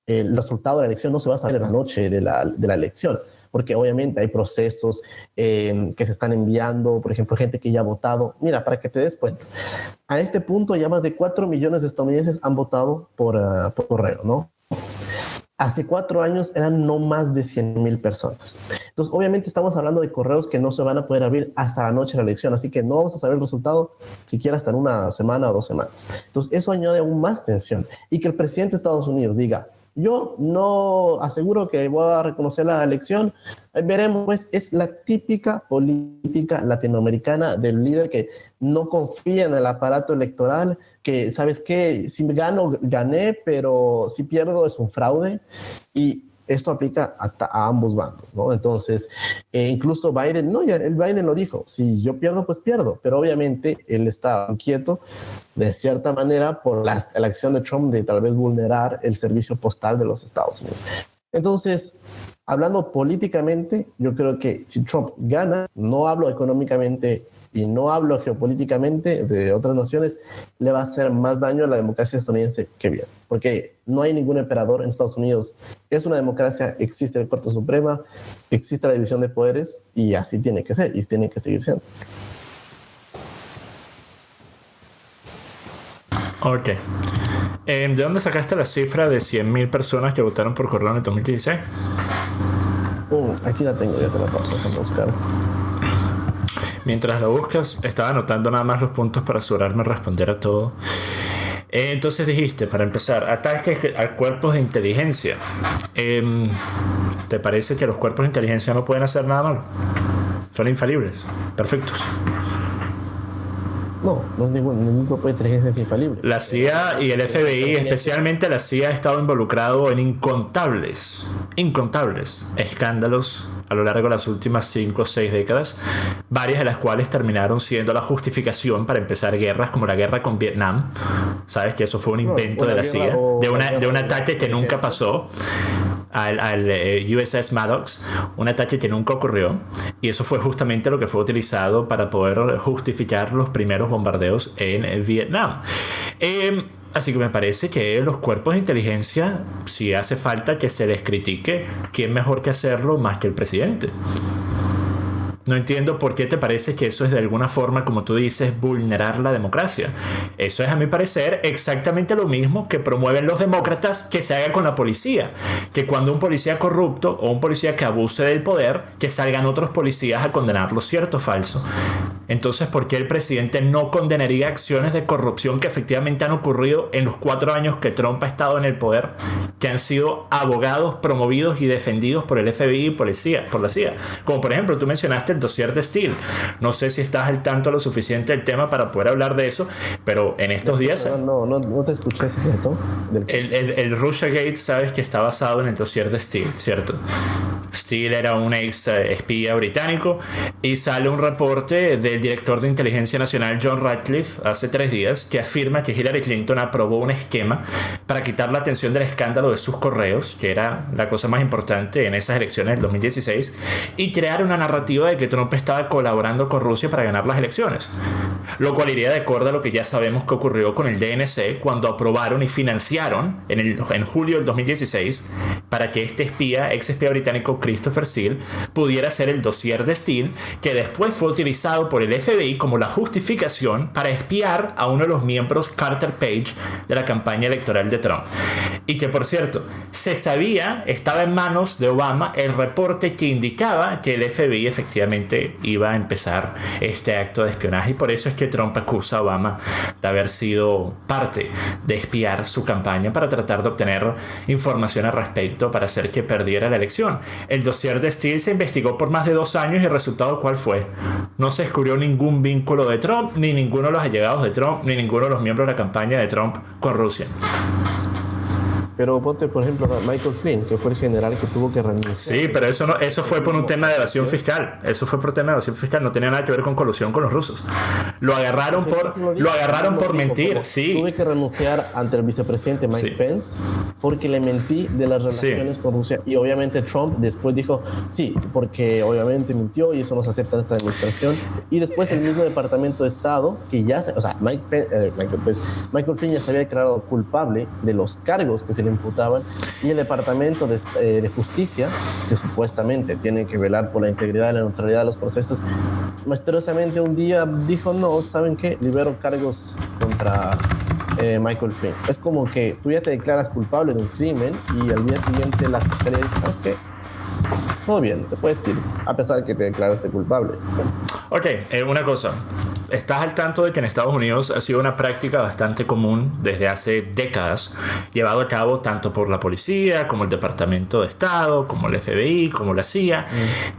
el resultado de la elección no se va a saber en la noche de la elección, porque obviamente hay procesos que se están enviando, por ejemplo, gente que ya ha votado. Mira, para que te des cuenta, a este punto ya más de 4 millones de estadounidenses han votado por correo, ¿no? Hace 4 años eran no más de 100,000 personas. Entonces, obviamente estamos hablando de correos que no se van a poder abrir hasta la noche de la elección, así que no vamos a saber el resultado siquiera hasta en una semana o 2 semanas. Entonces, eso añade aún más tensión. Y que el presidente de Estados Unidos diga, yo no aseguro que voy a reconocer la elección, veremos, pues es la típica política latinoamericana del líder que no confía en el aparato electoral, que sabes que si gano, gané, pero si pierdo es un fraude, y esto aplica a ambos bandos, ¿no? Entonces, incluso Biden, el Biden lo dijo, si yo pierdo, pues pierdo, pero obviamente él está inquieto de cierta manera por la acción de Trump de tal vez vulnerar el servicio postal de los Estados Unidos. Entonces, hablando políticamente, yo creo que si Trump gana, no hablo económicamente y no hablo geopolíticamente de otras naciones, le va a hacer más daño a la democracia estadounidense que bien. Porque no hay ningún emperador en Estados Unidos. Es una democracia, existe la Corte Suprema, existe la división de poderes y así tiene que ser y tiene que seguir siendo. Ok. ¿De dónde sacaste la cifra de 100,000 personas que votaron por correo en el 2016? Aquí la tengo, ya te la paso, déjame buscar. Mientras lo buscas, estaba anotando nada más los puntos para asegurarme de responder a todo. Entonces dijiste, para empezar, ataques a cuerpos de inteligencia. ¿Te parece que los cuerpos de inteligencia no pueden hacer nada malo? Son infalibles, perfectos. No es ningún grupo de inteligencia es infalible. La CIA y el FBI, especialmente la CIA, ha estado involucrado en incontables escándalos a lo largo de las últimas 5 o 6 décadas, varias de las cuales terminaron siendo la justificación para empezar guerras, como la guerra con Vietnam. Sabes que eso fue un invento de la CIA, de un ataque que nunca pasó al USS Maddox, un ataque que nunca ocurrió, y eso fue justamente lo que fue utilizado para poder justificar los primeros bombardeos en Vietnam. Así que me parece que los cuerpos de inteligencia, si hace falta que se les critique, ¿quién mejor que hacerlo más que el presidente? No entiendo por qué te parece que eso es de alguna forma, como tú dices, vulnerar la democracia. Eso es, a mi parecer, exactamente lo mismo que promueven los demócratas que se haga con la policía. Que cuando un policía corrupto o un policía que abuse del poder, que salgan otros policías a condenarlo, ¿cierto o falso? Entonces, ¿por qué el presidente no condenaría acciones de corrupción que efectivamente han ocurrido en los 4 años que Trump ha estado en el poder, que han sido abogados, promovidos y defendidos por el FBI y por la CIA? Como por ejemplo, tú mencionaste el dossier de Steele. No sé si estás al tanto lo suficiente del tema para poder hablar de eso, pero en estos días... No te escuché, ¿cierto? El Russiagate, sabes que está basado en el dossier de Steele, ¿cierto? Steele era un ex espía británico y sale un reporte del director de inteligencia nacional John Ratcliffe hace 3 días que afirma que Hillary Clinton aprobó un esquema para quitar la atención del escándalo de sus correos, que era la cosa más importante en esas elecciones del 2016, y crear una narrativa de que Trump estaba colaborando con Rusia para ganar las elecciones, lo cual iría de acuerdo a lo que ya sabemos que ocurrió con el DNC cuando aprobaron y financiaron en julio del 2016 para que este ex espía británico Christopher Steele pudiera hacer el dossier de Steele, que después fue utilizado por el FBI como la justificación para espiar a uno de los miembros, Carter Page, de la campaña electoral de Trump. Y que, por cierto, se sabía, estaba en manos de Obama el reporte que indicaba que el FBI efectivamente iba a empezar este acto de espionaje, y por eso es que Trump acusa a Obama de haber sido parte de espiar su campaña para tratar de obtener información al respecto para hacer que perdiera la elección. El dossier de Steele se investigó por más de 2 años y el resultado, ¿cuál fue? No se descubrió ningún vínculo de Trump, ni ninguno de los allegados de Trump, ni ninguno de los miembros de la campaña de Trump con Rusia. Pero ponte, por ejemplo, Michael Flynn, que fue el general que tuvo que renunciar. Sí, pero eso fue por un tema de evasión fiscal. Eso fue por tema de evasión fiscal. No tenía nada que ver con colusión con los rusos. Lo agarraron por mentir. Sí. Tuve que renunciar ante el vicepresidente Mike Pence porque le mentí de las relaciones con Rusia. Y obviamente Trump después dijo, sí, porque obviamente mintió y eso no se acepta en esta administración. Y después el mismo Departamento de Estado, que ya Michael Flynn ya se había declarado culpable de los cargos que se le imputaban, y el Departamento de Justicia, que supuestamente tiene que velar por la integridad y la neutralidad de los procesos, misteriosamente un día dijo, no, ¿saben qué? Libero cargos contra Michael Flynn. Es como que tú ya te declaras culpable de un crimen y al día siguiente la fiscalía dice, ¿sabes qué? Todo bien, te puedes ir, a pesar de que te declaraste culpable. Ok, una cosa. Estás al tanto de que en Estados Unidos ha sido una práctica bastante común desde hace décadas, llevado a cabo tanto por la policía, como el Departamento de Estado, como el FBI, como la CIA,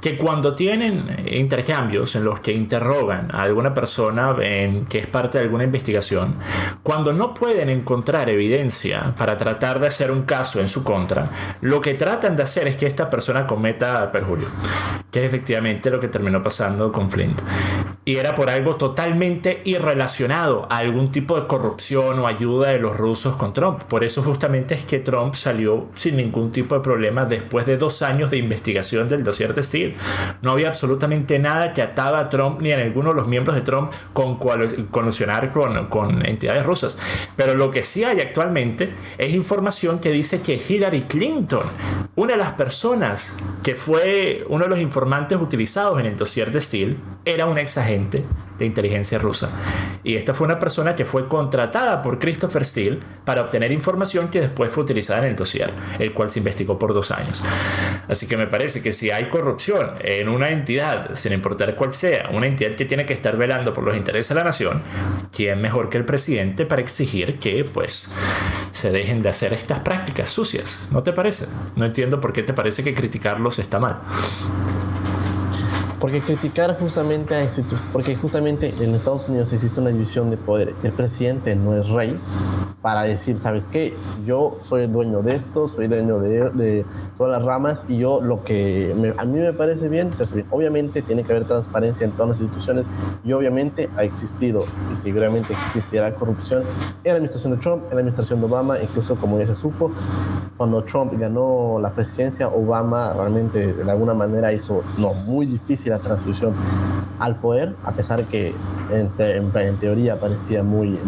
que cuando tienen intercambios en los que interrogan a alguna persona que es parte de alguna investigación, cuando no pueden encontrar evidencia para tratar de hacer un caso en su contra, lo que tratan de hacer es que esta persona cometa perjurio, que es efectivamente lo que terminó pasando con Flint. Y era por algo totalmente irrelacionado a algún tipo de corrupción o ayuda de los rusos con Trump. Por eso justamente es que Trump salió sin ningún tipo de problema después de 2 años de investigación del dossier de Steele. No había absolutamente nada que ataba a Trump ni a ninguno de los miembros de Trump con colusionar con entidades rusas. Pero lo que sí hay actualmente es información que dice que Hillary Clinton, una de las personas que fue uno de los informantes utilizados en el dossier de Steele, era un ex agente de inteligencia rusa. Y esta fue una persona que fue contratada por Christopher Steele para obtener información que después fue utilizada en el dossier, el cual se investigó por 2 años. Así que me parece que si hay corrupción en una entidad, sin importar cuál sea, una entidad que tiene que estar velando por los intereses de la nación, ¿quién mejor que el presidente para exigir que pues se dejen de hacer estas prácticas sucias? ¿No te parece? No entiendo por qué te parece que criticarlos está mal. Porque criticar justamente a instituciones, porque justamente en Estados Unidos existe una división de poderes. El presidente no es rey para decir, ¿sabes qué? Yo soy el dueño de esto, soy dueño de todas las ramas y yo lo que a mí me parece bien, se hace bien. Obviamente tiene que haber transparencia en todas las instituciones y obviamente ha existido y seguramente existirá corrupción en la administración de Trump, en la administración de Obama, incluso como ya se supo, cuando Trump ganó la presidencia, Obama realmente de alguna manera hizo muy difícil la transición al poder, a pesar que en teoría parecía muy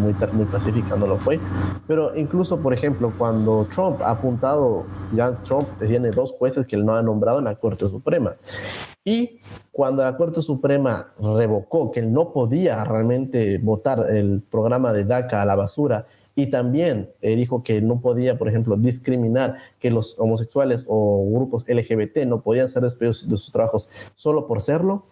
pacífica, no lo fue. Pero incluso, por ejemplo, cuando Trump ha apuntado, ya Trump tiene 2 jueces que él no ha nombrado en la Corte Suprema. Y cuando la Corte Suprema revocó que él no podía realmente votar el programa de DACA a la basura, y también dijo que no podía, por ejemplo, discriminar, que los homosexuales o grupos LGBT no podían ser despedidos de sus trabajos solo por serlo.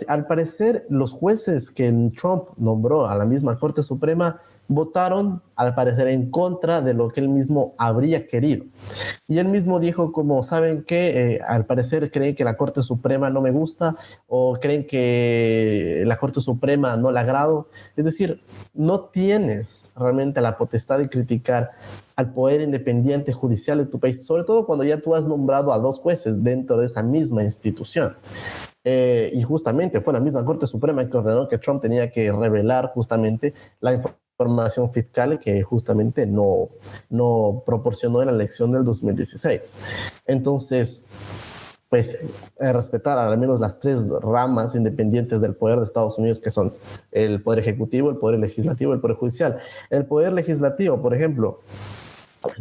Al parecer, los jueces que Trump nombró a la misma Corte Suprema votaron, al parecer, en contra de lo que él mismo habría querido. Y él mismo dijo como, ¿saben qué? Al parecer creen que la Corte Suprema no me gusta o creen que la Corte Suprema no le agrado. Es decir, no tienes realmente la potestad de criticar al poder independiente judicial de tu país, sobre todo cuando ya tú has nombrado a 2 jueces dentro de esa misma institución. Y justamente fue la misma Corte Suprema que ordenó que Trump tenía que revelar justamente la información fiscal que justamente no proporcionó en la elección del 2016. Entonces, pues respetar al menos las 3 ramas independientes del poder de Estados Unidos, que son el poder ejecutivo, el poder legislativo y el poder judicial. El poder legislativo, por ejemplo,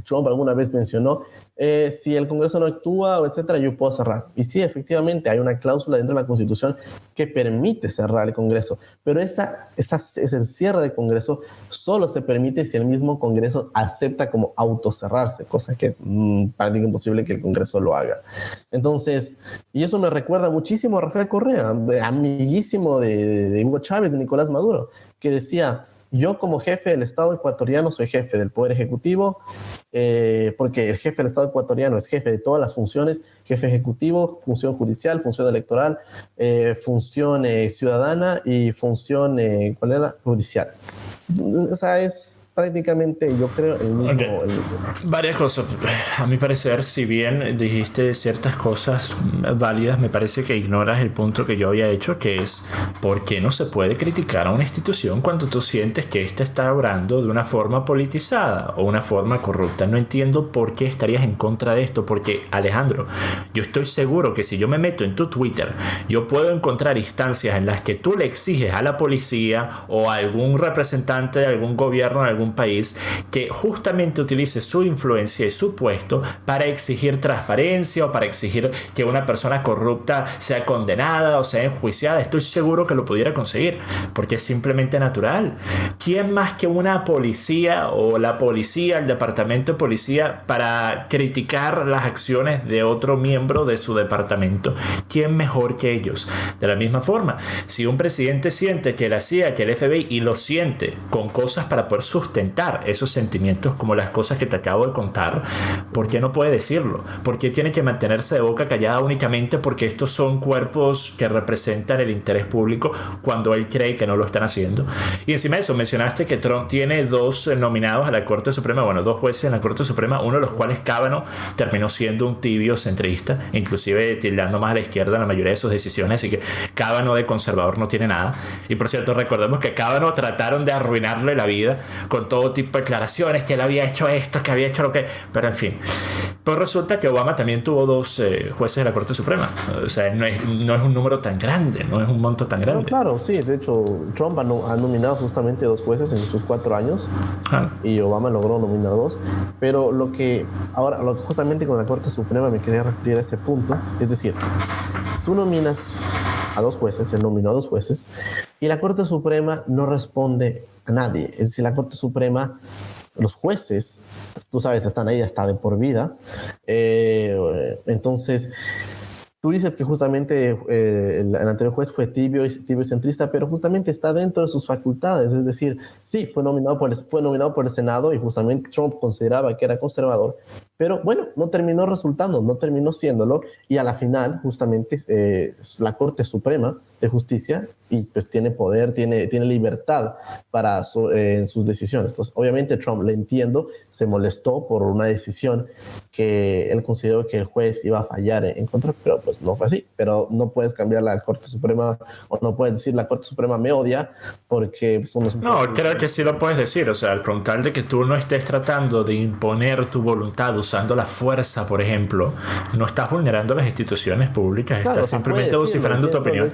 Trump alguna vez mencionó, si el Congreso no actúa, etcétera, yo puedo cerrar. Y sí, efectivamente, hay una cláusula dentro de la Constitución que permite cerrar el Congreso, pero ese cierre del Congreso solo se permite si el mismo Congreso acepta como autocerrarse, cosa que es prácticamente imposible que el Congreso lo haga. Entonces, y eso me recuerda muchísimo a Rafael Correa, amiguísimo de Hugo Chávez, de Nicolás Maduro, que decía: yo como jefe del Estado ecuatoriano soy jefe del Poder Ejecutivo, porque el jefe del Estado ecuatoriano es jefe de todas las funciones, jefe ejecutivo, función judicial, función electoral, función ciudadana y función, ¿cuál era? Judicial. O sea, es prácticamente, yo creo, el mismo. Okay. Varias cosas. A mi parecer, si bien dijiste ciertas cosas válidas, me parece que ignoras el punto que yo había hecho, que es ¿por qué no se puede criticar a una institución cuando tú sientes que ésta está obrando de una forma politizada o una forma corrupta? No entiendo por qué estarías en contra de esto, porque, Alejandro, yo estoy seguro que si yo me meto en tu Twitter, yo puedo encontrar instancias en las que tú le exiges a la policía o a algún representante de algún gobierno de algún país que justamente utilice su influencia y su puesto para exigir transparencia o para exigir que una persona corrupta sea condenada o sea enjuiciada. Estoy seguro que lo pudiera conseguir porque es simplemente natural. ¿Quién más que una policía o la policía, el departamento de policía, para criticar las acciones de otro miembro de su departamento? ¿Quién mejor que ellos? De la misma forma, si un presidente siente que la CIA, que el FBI, y lo siente con cosas para poder sustentar esos sentimientos como las cosas que te acabo de contar, ¿por qué no puede decirlo? ¿Por qué tiene que mantenerse de boca callada únicamente porque estos son cuerpos que representan el interés público cuando él cree que no lo están haciendo? Y encima de eso, mencionaste que Trump tiene 2 nominados a la Corte Suprema, bueno, 2 jueces en la Corte Suprema, uno de los cuales, Kavanaugh, terminó siendo un tibio centrista, inclusive tildando más a la izquierda en la mayoría de sus decisiones, así que Kavanaugh de conservador no tiene nada. Y por cierto, recordemos que Kavanaugh trataron de arruinarle la vida con todo tipo de declaraciones, que él había hecho esto, que había hecho lo que... Pero en fin. Pero resulta que Obama también tuvo 2 jueces de la Corte Suprema. O sea, no es un número tan grande, no es un monto tan grande. No, claro, sí. De hecho, Trump ha nominado justamente 2 jueces en sus 4 años y Obama logró nominar 2. Pero lo que justamente con la Corte Suprema me quería referir a ese punto. Es decir, tú nominas a 2 jueces, él nominó a 2 jueces, y la Corte Suprema no responde a nadie. Es decir, la Corte Suprema, los jueces, pues, tú sabes, están ahí hasta de por vida. Entonces, tú dices que justamente el anterior juez fue tibio y centrista, pero justamente está dentro de sus facultades. Es decir, sí, fue nominado por el Senado y justamente Trump consideraba que era conservador, Pero bueno, no terminó resultando, no terminó siéndolo, y a la final justamente la Corte Suprema de Justicia y pues tiene poder, tiene libertad para en sus decisiones. Entonces, obviamente Trump, le entiendo, se molestó por una decisión que él consideró que el juez iba a fallar en contra, pero pues no fue así. Pero no puedes cambiar la Corte Suprema, o no puedes decir la Corte Suprema me odia porque somos... No, creo que sí lo puedes decir. O sea, con tal de que tú no estés tratando de imponer tu voluntad usando la fuerza, por ejemplo, no estás vulnerando las instituciones públicas, claro, estás simplemente vociferando tu opinión.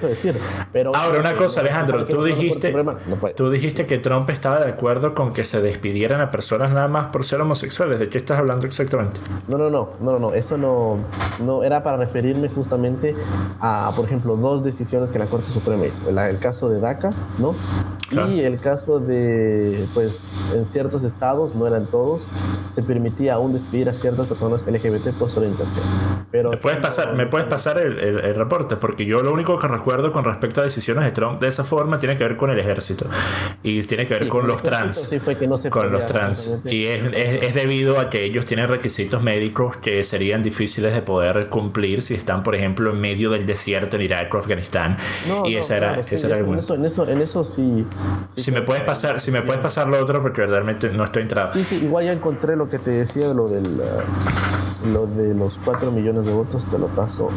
Pero ahora, una cosa, Alejandro, tú dijiste que Trump estaba de acuerdo con que se despidieran a personas nada más por ser homosexuales. ¿De qué estás hablando exactamente? No, eso no era para referirme justamente a, por ejemplo, dos decisiones que la Corte Suprema hizo. El caso de DACA, ¿no? Claro. Y el caso de, pues, en ciertos estados, no eran todos, se permitía aún despedir a ciertas personas LGBT por su orientación. Pero ¿Me puedes pasar el reporte? Porque yo lo único que recuerdo con respecto a decisiones de Trump de esa forma tiene que ver con el ejército y tiene que ver con los trans. Sí, fue que no se con los trans. Y es debido a que ellos tienen requisitos médicos que serían difíciles de poder cumplir si están, por ejemplo, en medio del desierto en Irak o Afganistán. Ese era el punto. En eso sí. Si me puedes pasar lo otro, porque verdaderamente no estoy entrado. Sí, igual ya encontré lo que te decía, lo de los 4 millones de votos, te lo paso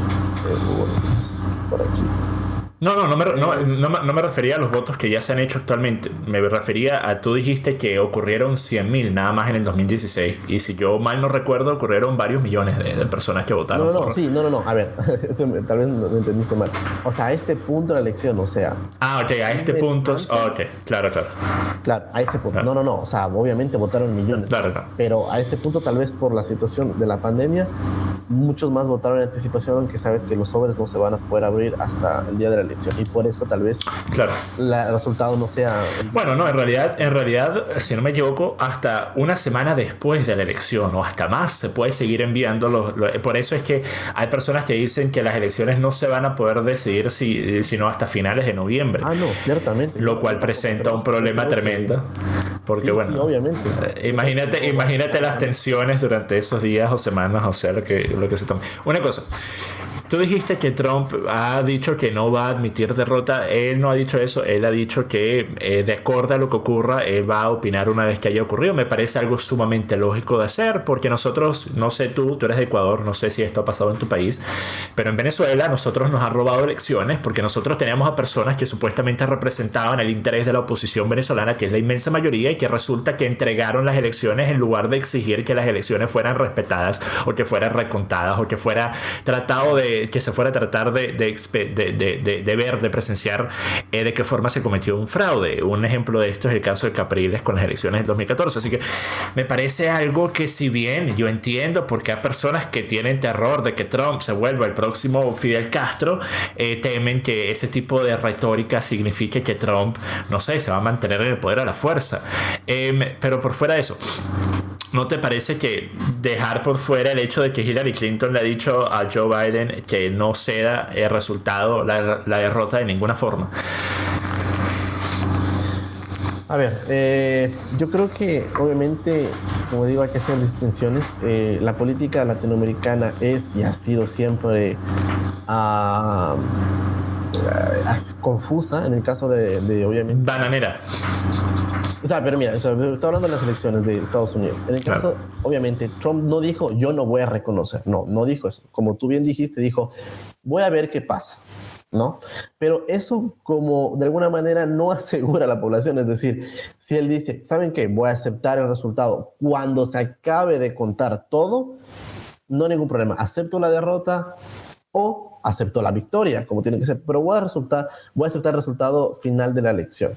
por aquí. No me refería a los votos que ya se han hecho actualmente. Me refería a, tú dijiste que ocurrieron 100,000 nada más en el 2016. Y si yo mal no recuerdo, ocurrieron varios millones de personas que votaron. No. A ver, tal vez me entendiste mal. O sea, a este punto de la elección, o sea... ok, a este punto... ok, claro. Claro, a este punto. Claro. No. O sea, obviamente votaron millones. Claro. Pero a este punto, tal vez por la situación de la pandemia, muchos más votaron en anticipación, aunque sabes que los sobres no se van a poder abrir hasta el día de la elección, y por eso tal vez el resultado no sea... Bueno, no, en realidad, si no me equivoco, hasta una semana después de la elección o hasta más se puede seguir enviando por eso es que hay personas que dicen que las elecciones no se van a poder decidir sino hasta finales de noviembre. No, ciertamente. Lo cual presenta un problema tremendo. Porque sí, bueno, obviamente. Imagínate las tensiones durante esos días o semanas, o sea, lo que se toma. Una cosa, tú dijiste que Trump ha dicho que no va a admitir derrota. Él no ha dicho eso. Él ha dicho que de acuerdo a lo que ocurra, él va a opinar una vez que haya ocurrido. Me parece algo sumamente lógico de hacer, porque nosotros, no sé tú eres de Ecuador, no sé si esto ha pasado en tu país, pero en Venezuela nosotros nos han robado elecciones porque nosotros teníamos a personas que supuestamente representaban el interés de la oposición venezolana, que es la inmensa mayoría, y que resulta que entregaron las elecciones en lugar de exigir que las elecciones fueran respetadas o que fueran recontadas o que fuera tratado que se fuera a tratar de ver, de presenciar de qué forma se cometió un fraude. Un ejemplo de esto es el caso de Capriles con las elecciones del 2014. Así que me parece algo que, si bien yo entiendo porque hay personas que tienen terror de que Trump se vuelva el próximo Fidel Castro, temen que ese tipo de retórica signifique que Trump, no sé, se va a mantener en el poder a la fuerza. Pero por fuera de eso, ¿no te parece que dejar por fuera el hecho de que Hillary Clinton le ha dicho a Joe Biden que no ceda el resultado, la derrota de ninguna forma? A ver, yo creo que obviamente, como digo, hay que hacer distinciones. La política latinoamericana es y ha sido siempre confusa en el caso de obviamente... Bananera. O sea, pero mira, estoy hablando de las elecciones de Estados Unidos. En el caso, obviamente, Trump no dijo, yo no voy a reconocer. No dijo eso. Como tú bien dijiste, dijo, voy a ver qué pasa, ¿no? Pero eso, como de alguna manera, no asegura a la población. Es decir, si él dice, ¿saben qué? Voy a aceptar el resultado cuando se acabe de contar todo, no hay ningún problema. Acepto la derrota o acepto la victoria, como tiene que ser, pero voy a aceptar el resultado final de la elección,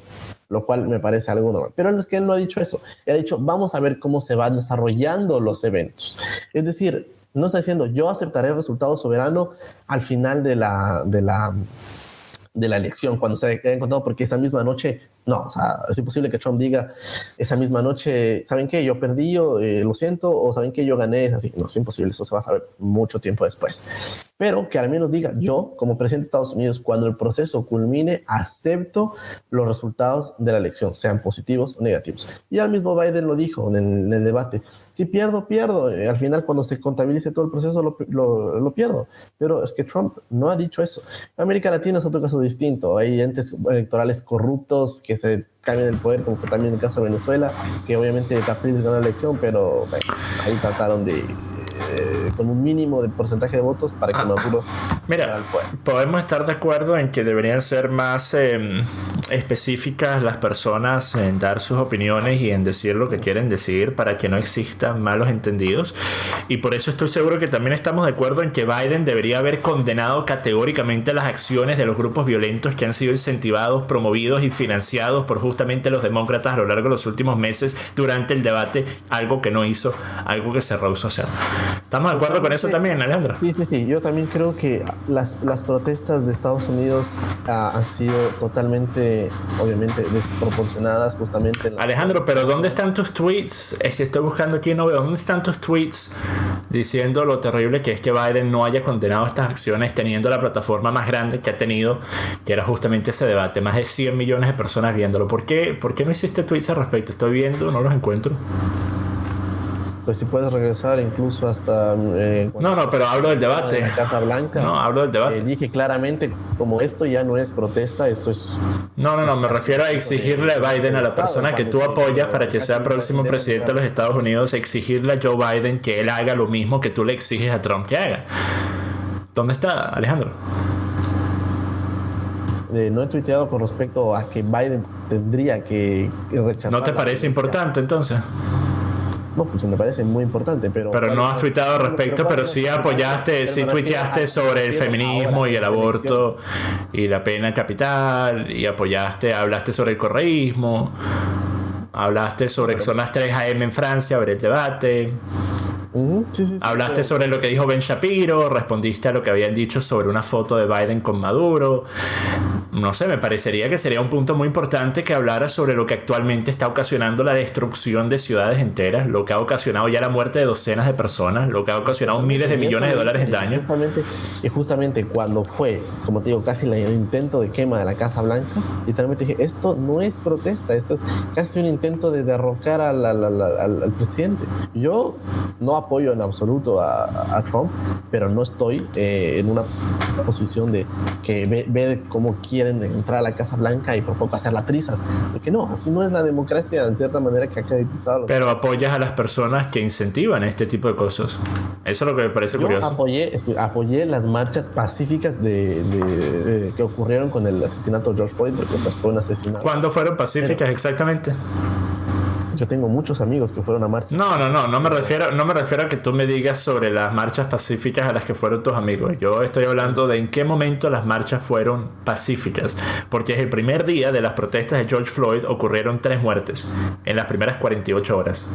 lo cual me parece algo normal. Pero es que él no ha dicho eso. Él ha dicho, vamos a ver cómo se van desarrollando los eventos. Es decir, no está diciendo, yo aceptaré el resultado soberano al final de la elección, cuando se haya encontrado, porque esa misma noche No, o sea, es imposible que Trump diga esa misma noche, ¿saben qué? Yo perdí, lo siento, o ¿saben qué? Yo gané, es así. No, es imposible, eso se va a saber mucho tiempo después. Pero que al menos diga, yo, como presidente de Estados Unidos, cuando el proceso culmine, acepto los resultados de la elección, sean positivos o negativos. Y al mismo Biden lo dijo en el debate, si pierdo, pierdo. Al final, cuando se contabilice todo el proceso, lo pierdo. Pero es que Trump no ha dicho eso. América Latina es otro caso distinto. Hay entes electorales corruptos que se cambian el poder, como fue también el caso de Venezuela, que obviamente Capriles ganó la elección, pero ahí trataron de con un mínimo de porcentaje de votos para que Maduro mira, podemos estar de acuerdo en que deberían ser más específicas las personas en dar sus opiniones y en decir lo que quieren decir para que no existan malos entendidos, y por eso estoy seguro que también estamos de acuerdo en que Biden debería haber condenado categóricamente las acciones de los grupos violentos que han sido incentivados, promovidos y financiados por justamente los demócratas a lo largo de los últimos meses durante el debate, algo que no hizo, algo que se rehusó a hacer. ¿Estamos de acuerdo con eso también, Alejandro? Sí. Yo también creo que las protestas de Estados Unidos han sido totalmente, obviamente, desproporcionadas justamente. Alejandro, pero ¿dónde están tus tweets? Es que estoy buscando aquí y no veo. ¿Dónde están tus tweets diciendo lo terrible que es que Biden no haya condenado estas acciones teniendo la plataforma más grande que ha tenido, que era justamente ese debate? Más de 100 millones de personas viéndolo. ¿Por qué no hiciste tweets al respecto? Estoy viendo, no los encuentro. Pues si puedes regresar incluso hasta... no, pero hablo del debate. La Casa Blanca. No, hablo del debate. Dije claramente, como esto ya no es protesta, esto es... No, me refiero a exigirle a Biden, a la persona que tú apoyas para que sea próximo presidente de los Estados Unidos, exigirle a Joe Biden que él haga lo mismo que tú le exiges a Trump que haga. ¿Dónde está, Alejandro? No he tuiteado con respecto a que Biden tendría que rechazar... ¿No te parece importante entonces? No, pues me parece muy importante, pero no has tuiteado al respecto, pero sí apoyaste, sí tuiteaste sobre el feminismo y el aborto y la pena capital, y hablaste sobre el correísmo, hablaste sobre que son las 3 a.m. en Francia, ver el debate. Sí, hablaste sobre lo que dijo Ben Shapiro, respondiste a lo que habían dicho sobre una foto de Biden con Maduro. No sé, me parecería que sería un punto muy importante que hablara sobre lo que actualmente está ocasionando la destrucción de ciudades enteras, lo que ha ocasionado ya la muerte de docenas de personas, lo que ha ocasionado miles de millones de dólares en daño. Justamente cuando fue, como te digo, casi el intento de quema de la Casa Blanca, literalmente dije, esto no es protesta, esto es casi un intento de derrocar al presidente. Yo no apoyo en absoluto a Trump, pero no estoy en una posición de que ver cómo quieren entrar a la Casa Blanca y por poco hacerla trizas, porque no, así no es la democracia en cierta manera que ha caracterizado. Pero apoyas a las personas que incentivan este tipo de cosas. Eso es lo que me parece curioso. Apoyé las marchas pacíficas que ocurrieron con el asesinato de George Floyd, porque pues fue un asesinato. ¿Cuándo fueron pacíficas exactamente? Yo tengo muchos amigos que fueron a marchas. No me refiero a que tú me digas sobre las marchas pacíficas a las que fueron tus amigos. Yo estoy hablando de en qué momento las marchas fueron pacíficas, porque es el primer día de las protestas de George Floyd ocurrieron 3 muertes en las primeras 48 horas.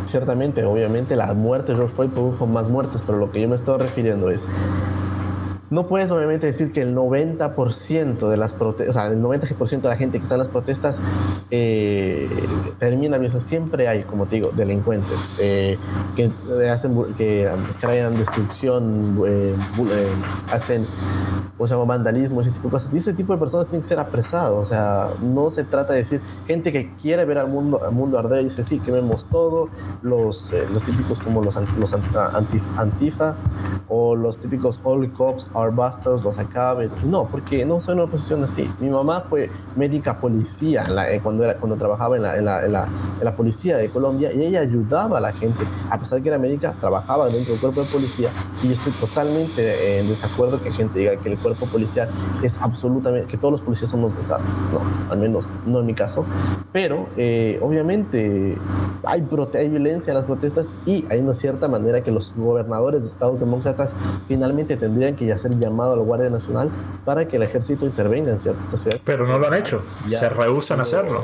Ciertamente, obviamente la muerte de George Floyd produjo más muertes, pero lo que yo me estoy refiriendo es, no puedes obviamente decir que el 90% de las protestas, o sea, el 90% de la gente que está en las protestas termina bien. O sea, siempre hay, como te digo, delincuentes que crean destrucción, hacen, ¿cómo se llama?, vandalismo, ese tipo de cosas. Y ese tipo de personas tienen que ser apresados. O sea, no se trata de decir gente que quiere ver al mundo arder y dice, sí, quememos todo, los típicos como los Antifa o los típicos All Cops Are Busters, los acaben. No, porque no soy una posición así. Mi mamá fue médica policía cuando trabajaba en la policía de Colombia, y ella ayudaba a la gente. A pesar de que era médica, trabajaba dentro del cuerpo de policía, y yo estoy totalmente en desacuerdo que gente diga que el cuerpo policial es absolutamente, que todos los policías son unos besados. No, al menos no en mi caso. Pero obviamente hay violencia en las protestas, y hay una cierta manera que los gobernadores de estados demócratas finalmente tendrían que hacer llamado a la Guardia Nacional para que el ejército intervenga en ciertas ciudades. Pero no lo han hecho. Se rehúsan a hacerlo.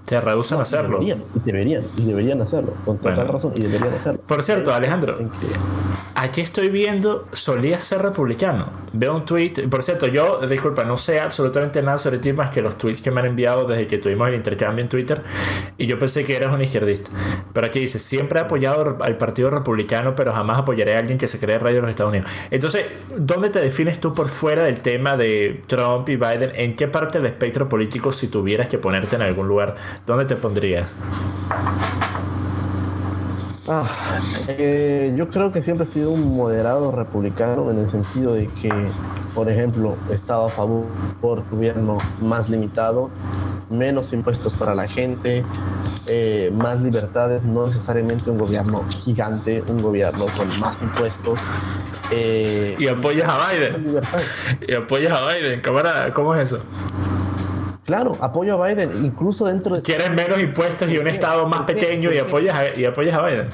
Se rehúsan a hacerlo. Deberían hacerlo. Con total razón. Y deberían hacerlo. Por cierto, Alejandro, aquí estoy viendo, solía ser republicano. Veo un tweet, por cierto, yo, disculpa, no sé absolutamente nada sobre ti más que los tweets que me han enviado desde que tuvimos el intercambio en Twitter, y yo pensé que eras un izquierdista. Pero aquí dice, siempre he apoyado al Partido Republicano, pero jamás apoyaré a alguien que se cree rey de los Estados Unidos. Entonces, ¿dónde te defines tú por fuera del tema de Trump y Biden? ¿En qué parte del espectro político, si tuvieras que ponerte en algún lugar, dónde te pondrías? Yo creo que siempre he sido un moderado republicano en el sentido de que, por ejemplo, he estado a favor por gobierno más limitado, menos impuestos para la gente, más libertades, no necesariamente un gobierno gigante, un gobierno con más impuestos. Y apoyas a Biden. Y apoyas a Biden, cámara, ¿cómo es eso? Claro, apoyo a Biden, incluso dentro de... ¿Quieres menos impuestos y un estado más pequeño y apoyas a Biden?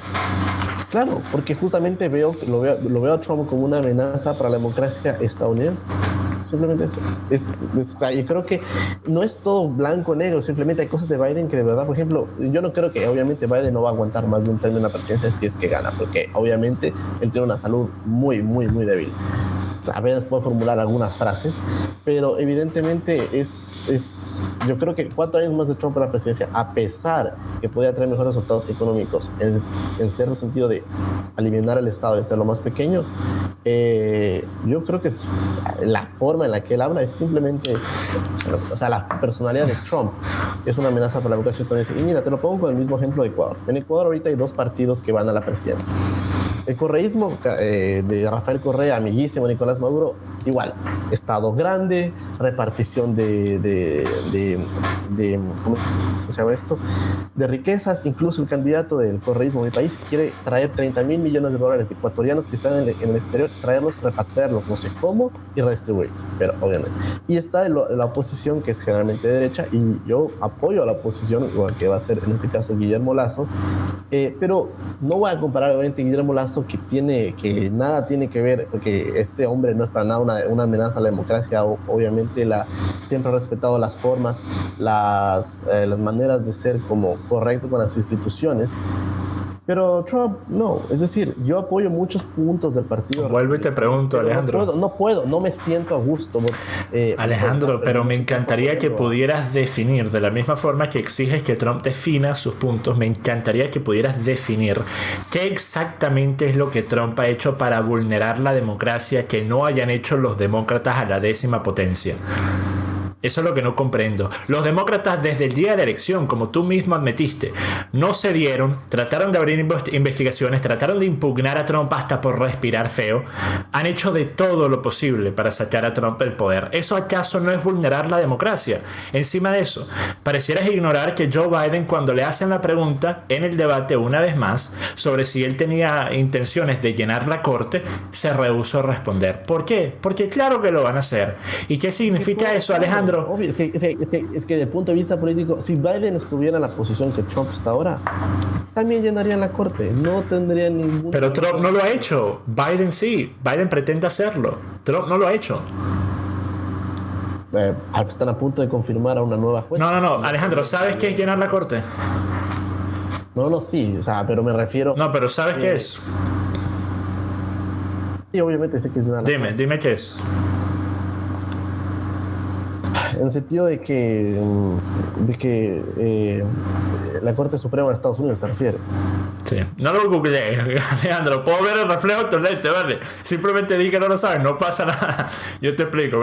Claro, porque justamente lo veo a Trump como una amenaza para la democracia estadounidense. Simplemente eso. O sea, yo creo que no es todo blanco o negro, simplemente hay cosas de Biden que de verdad, por ejemplo, yo no creo que obviamente Biden no va a aguantar más de un término en la presidencia si es que gana, porque obviamente él tiene una salud muy, muy, muy débil. A veces puede formular algunas frases, pero evidentemente yo creo que 4 años más de Trump en la presidencia, a pesar que podía traer mejores resultados económicos, en cierto sentido de aliviar el Estado y hacerlo más pequeño, yo creo que la forma en la que él habla es simplemente, o sea, la personalidad de Trump es una amenaza para la democracia estadounidense. Y mira, te lo pongo con el mismo ejemplo de Ecuador. En Ecuador ahorita hay 2 partidos que van a la presidencia. El correísmo de Rafael Correa, amiguísimo Nicolás Maduro, igual, Estado grande, repartición ¿cómo se llama esto? De riquezas. Incluso el candidato del correísmo de mi país quiere traer 30,000 millones de dólares de ecuatorianos que están en el exterior, traerlos, repatriarlos, no sé cómo, y redistribuirlos, pero obviamente. Y está la oposición, que es generalmente de derecha, y yo apoyo a la oposición, igual que va a ser en este caso Guillermo Lasso, pero no voy a comparar obviamente Guillermo Lasso, que nada tiene que ver, porque este hombre no es para nada una amenaza a la democracia. Obviamente siempre ha respetado las formas, las maneras de ser como correcto con las instituciones. Pero Trump, no. Es decir, yo apoyo muchos puntos del partido. Vuelvo y te pregunto, Alejandro. No me siento a gusto. Alejandro, pero me encantaría que pudieras definir, de la misma forma que exiges que Trump defina sus puntos, me encantaría que pudieras definir qué exactamente es lo que Trump ha hecho para vulnerar la democracia que no hayan hecho los demócratas a la 10ª potencia. Eso es lo que no comprendo. Los demócratas desde el día de la elección, como tú mismo admitiste, no cedieron, trataron de abrir investigaciones, trataron de impugnar a Trump hasta por respirar feo. Han hecho de todo lo posible para sacar a Trump del poder. ¿Eso acaso no es vulnerar la democracia? Encima de eso, parecieras ignorar que Joe Biden, cuando le hacen la pregunta en el debate una vez más sobre si él tenía intenciones de llenar la corte, se rehusó a responder. ¿Por qué? Porque claro que lo van a hacer. ¿Y qué significa eso, Alejandro? Obvio, es que desde el punto de vista político, si Biden estuviera en la posición que Trump está ahora, también llenaría la corte, no tendría ningún... Pero Trump no lo ha hecho. Biden sí, Biden pretende hacerlo. Trump no lo ha hecho. Están a punto de confirmar a una nueva jueza. No, Alejandro, ¿sabes qué es llenar la corte? No, sí, o sea, pero me refiero... No, pero ¿sabes qué es? Sí, obviamente sé que es llenar la corte. Dime qué es. En el sentido de que la Corte Suprema de Estados Unidos te refiere. Sí, no lo googleé, Alejandro, puedo ver el reflejo de tu lente, ¿vale? Simplemente di que no lo sabes, no pasa nada. Yo te explico.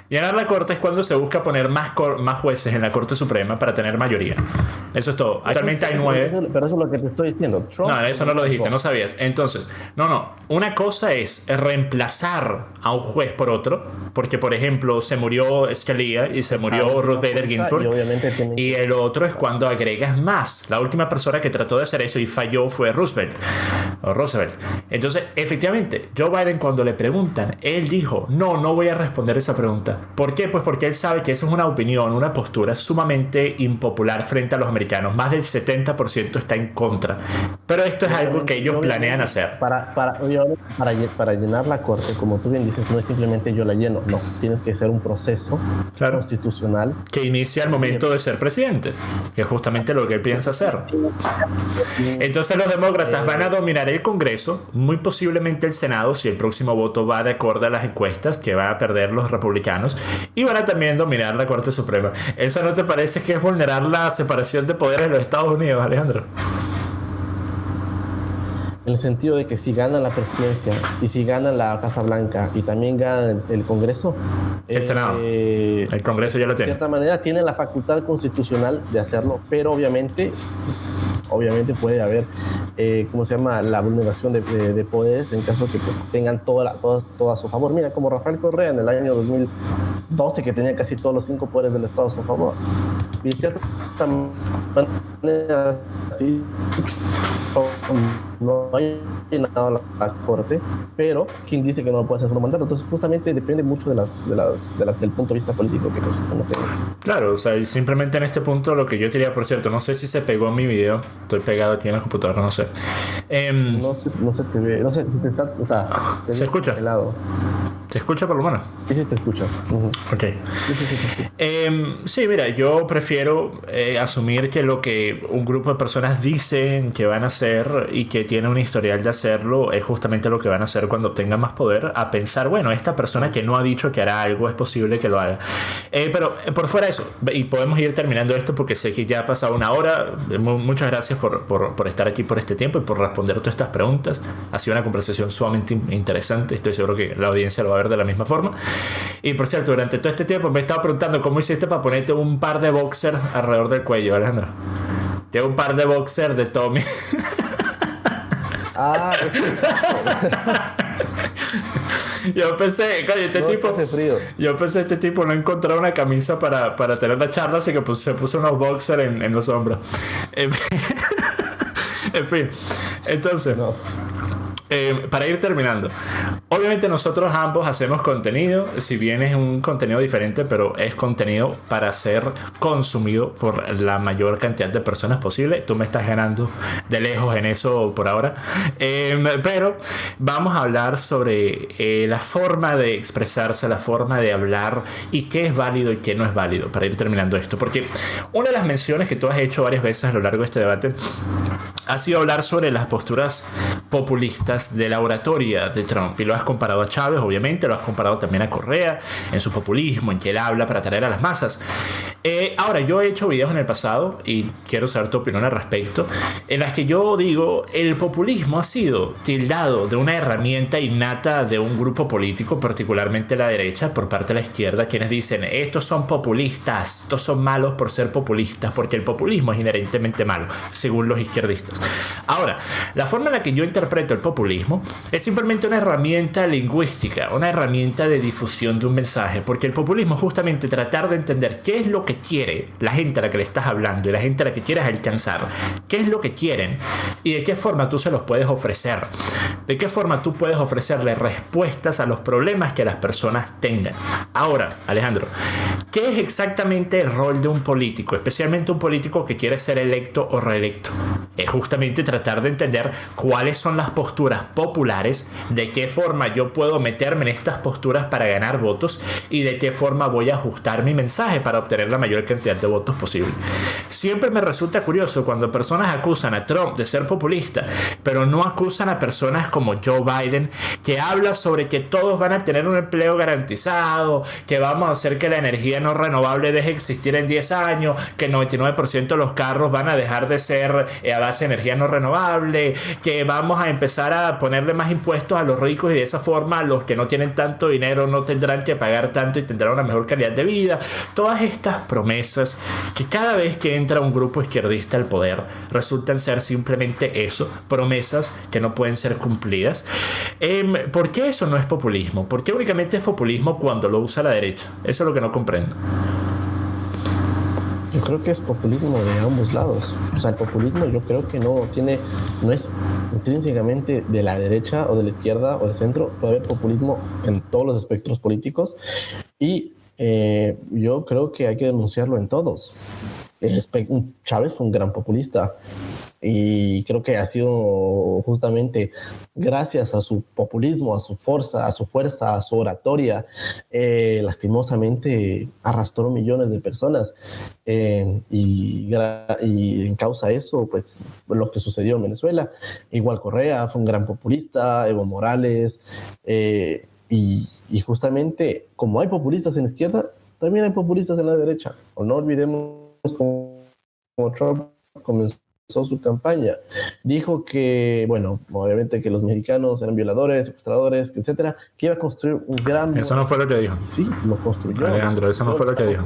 Llenar la corte es cuando se busca poner más jueces en la Corte Suprema para tener mayoría. Eso es todo. Actualmente hay 9. Pero eso es lo que te estoy diciendo. Trump, no, eso no lo dijiste, no sabías. Entonces, no. Una cosa es reemplazar a un juez por otro, porque por ejemplo se murió Scalia y se murió Ruth Bader Ginsburg. Y el otro es cuando agregas más. La última persona que trató de hacer eso y falló fue Roosevelt. Entonces, efectivamente, Joe Biden, cuando le preguntan, él dijo, no voy a responder esa pregunta. ¿Por qué? Pues porque él sabe que eso es una opinión, una postura sumamente impopular frente a los americanos. Más del 70% está en contra. Pero esto es algo que ellos planean hacer. Para llenar la corte, como tú bien dices, no es simplemente yo la lleno. No, tienes que hacer un proceso Congreso Constitucional. Que inicia el momento de ser presidente, que es justamente lo que él piensa hacer. Entonces los demócratas van a dominar el Congreso, muy posiblemente el Senado, si el próximo voto va de acuerdo a las encuestas, que van a perder los republicanos, y van a también dominar la Corte Suprema. ¿Eso no te parece que es vulnerar la separación de poderes de los Estados Unidos, Alejandro? En el sentido de que si ganan la presidencia y si ganan la Casa Blanca y también ganan el Congreso, el Senado, el Congreso ya lo tiene. De cierta manera tienen la facultad constitucional de hacerlo, pero obviamente, obviamente puede haber, la vulneración de poderes en caso que pues, tengan todo a su favor. Mira, como Rafael Correa en el año 2012, que tenía casi todos los 5 poderes del Estado a su favor. Y de cierta manera, sí, no hay nada la Corte, pero ¿quién dice que no lo puede hacer solo mandato? Entonces justamente depende mucho del punto de vista político que pues, uno tenga. Claro, o sea, simplemente en este punto lo que yo diría, por cierto, no sé si se pegó en mi video, estoy pegado aquí en la computadora, no sé. No se te ve, no sé, te está, o sea, ¿se escucha? Pelado. ¿Se escucha por lo menos? Sí, te escucha. Ok. Sí, mira, yo prefiero asumir que lo que un grupo de personas dicen que van a hacer y que tienen un historial de hacerlo es justamente lo que van a hacer cuando obtengan más poder, a pensar, bueno, esta persona que no ha dicho que hará algo es posible que lo haga. Pero por fuera de eso, y podemos ir terminando esto porque sé que ya ha pasado 1 hora. Muchas gracias por estar aquí por este tiempo y por responder todas estas preguntas. Ha sido una conversación sumamente interesante. Estoy seguro que la audiencia lo va a ver de la misma forma. Y por cierto, durante todo este tiempo me he estado preguntando cómo hiciste para ponerte un par de boxers alrededor del cuello, Alejandro. Tengo un par de boxers de Tommy. Yo pensé, coño, este tipo no encontró una camisa para tener la charla, así que se puso unos boxers en los hombros. En fin, entonces... No. Para ir terminando, obviamente nosotros ambos hacemos contenido, si bien es un contenido diferente, pero es contenido para ser consumido por la mayor cantidad de personas posible. Tú me estás ganando de lejos en eso por ahora, pero vamos a hablar sobre la forma de expresarse, la forma de hablar y qué es válido y qué no es válido, para ir terminando esto, porque una de las menciones que tú has hecho varias veces a lo largo de este debate ha sido hablar sobre las posturas populistas de la oratoria de Trump, y lo has comparado a Chávez, obviamente, lo has comparado también a Correa en su populismo, en que él habla para atraer a las masas. Ahora, yo he hecho videos en el pasado y quiero saber tu opinión al respecto, en las que yo digo, el populismo ha sido tildado de una herramienta innata de un grupo político, particularmente la derecha, por parte de la izquierda, quienes dicen, estos son populistas, estos son malos por ser populistas, porque el populismo es inherentemente malo, según los izquierdistas. Ahora, la forma en la que yo interpreto el populismo es simplemente una herramienta lingüística, una herramienta de difusión de un mensaje, porque el populismo es justamente tratar de entender qué es lo que quiere la gente a la que le estás hablando y la gente a la que quieres alcanzar, qué es lo que quieren y de qué forma tú se los puedes ofrecer, de qué forma tú puedes ofrecerles respuestas a los problemas que las personas tengan. Ahora, Alejandro, ¿qué es exactamente el rol de un político, especialmente un político que quiere ser electo o reelecto? Es justamente tratar de entender cuáles son las posturas populares, de qué forma yo puedo meterme en estas posturas para ganar votos y de qué forma voy a ajustar mi mensaje para obtener la mayor cantidad de votos posible. Siempre me resulta curioso cuando personas acusan a Trump de ser populista, pero no acusan a personas como Joe Biden, que habla sobre que todos van a tener un empleo garantizado, que vamos a hacer que la energía no renovable deje de existir en 10 años, que el 99% de los carros van a dejar de ser a base de energía no renovable, que vamos a empezar a ponerle más impuestos a los ricos y de esa forma los que no tienen tanto dinero no tendrán que pagar tanto y tendrán una mejor calidad de vida. Todas estas promesas que cada vez que entra un grupo izquierdista al poder resultan ser simplemente eso, promesas que no pueden ser cumplidas. ¿Por qué eso no es populismo? ¿Por qué únicamente es populismo cuando lo usa la derecha? Eso es lo que no comprendo. Yo creo que es populismo de ambos lados. O sea, el populismo yo creo que no es intrínsecamente de la derecha o de la izquierda o del centro. Puede haber populismo en todos los espectros políticos y yo creo que hay que denunciarlo en todos. Chávez fue un gran populista. y creo que ha sido justamente gracias a su populismo, a su fuerza, a su oratoria, lastimosamente arrastró millones de personas, y en causa de eso, pues lo que sucedió en Venezuela. Igual Correa fue un gran populista, Evo Morales, y justamente como hay populistas en la izquierda, también hay populistas en la derecha. O no olvidemos cómo Trump comenzó su campaña. Dijo que, bueno, obviamente que los mexicanos eran violadores, secuestradores, etcétera, que iba a construir un gran... Eso no fue lo que dijo. Sí, lo construyó. Alejandro, eso no fue lo que dijo.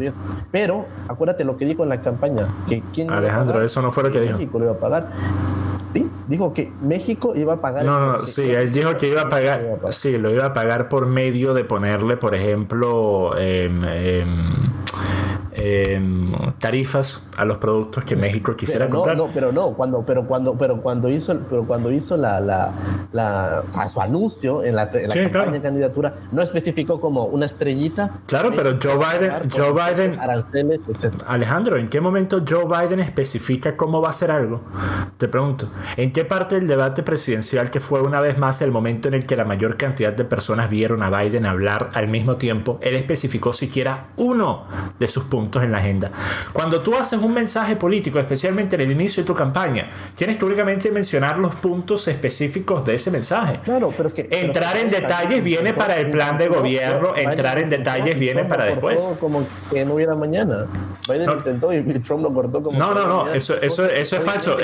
Pero acuérdate lo que dijo en la campaña, que quién Alejandro, eso no fue lo que dijo. México lo iba a pagar. ¿Sí? Dijo que México iba a pagar. No, sí, él dijo que iba a pagar. Sí, lo iba a pagar por medio de ponerle, por ejemplo, tarifas a los productos que México quisiera comprar. Cuando hizo o sea, su anuncio en la campaña de candidatura, no especificó como una estrellita. Claro, pero Joe Biden, aranceles, etc. Alejandro, ¿en qué momento Joe Biden especifica cómo va a hacer algo? Te pregunto, ¿en qué parte del debate presidencial, que fue una vez más el momento en el que la mayor cantidad de personas vieron a Biden hablar al mismo tiempo, él especificó siquiera uno de sus puntos en la agenda? Cuando tú haces un mensaje político, especialmente en el inicio de tu campaña, tienes que únicamente mencionar los puntos específicos de ese mensaje. Claro, pero es que entrar en detalles viene para el plan de gobierno, entrar en detalles viene para después. Como que no hubiera mañana. Biden intentó y Trump lo cortó como... No, eso es falso.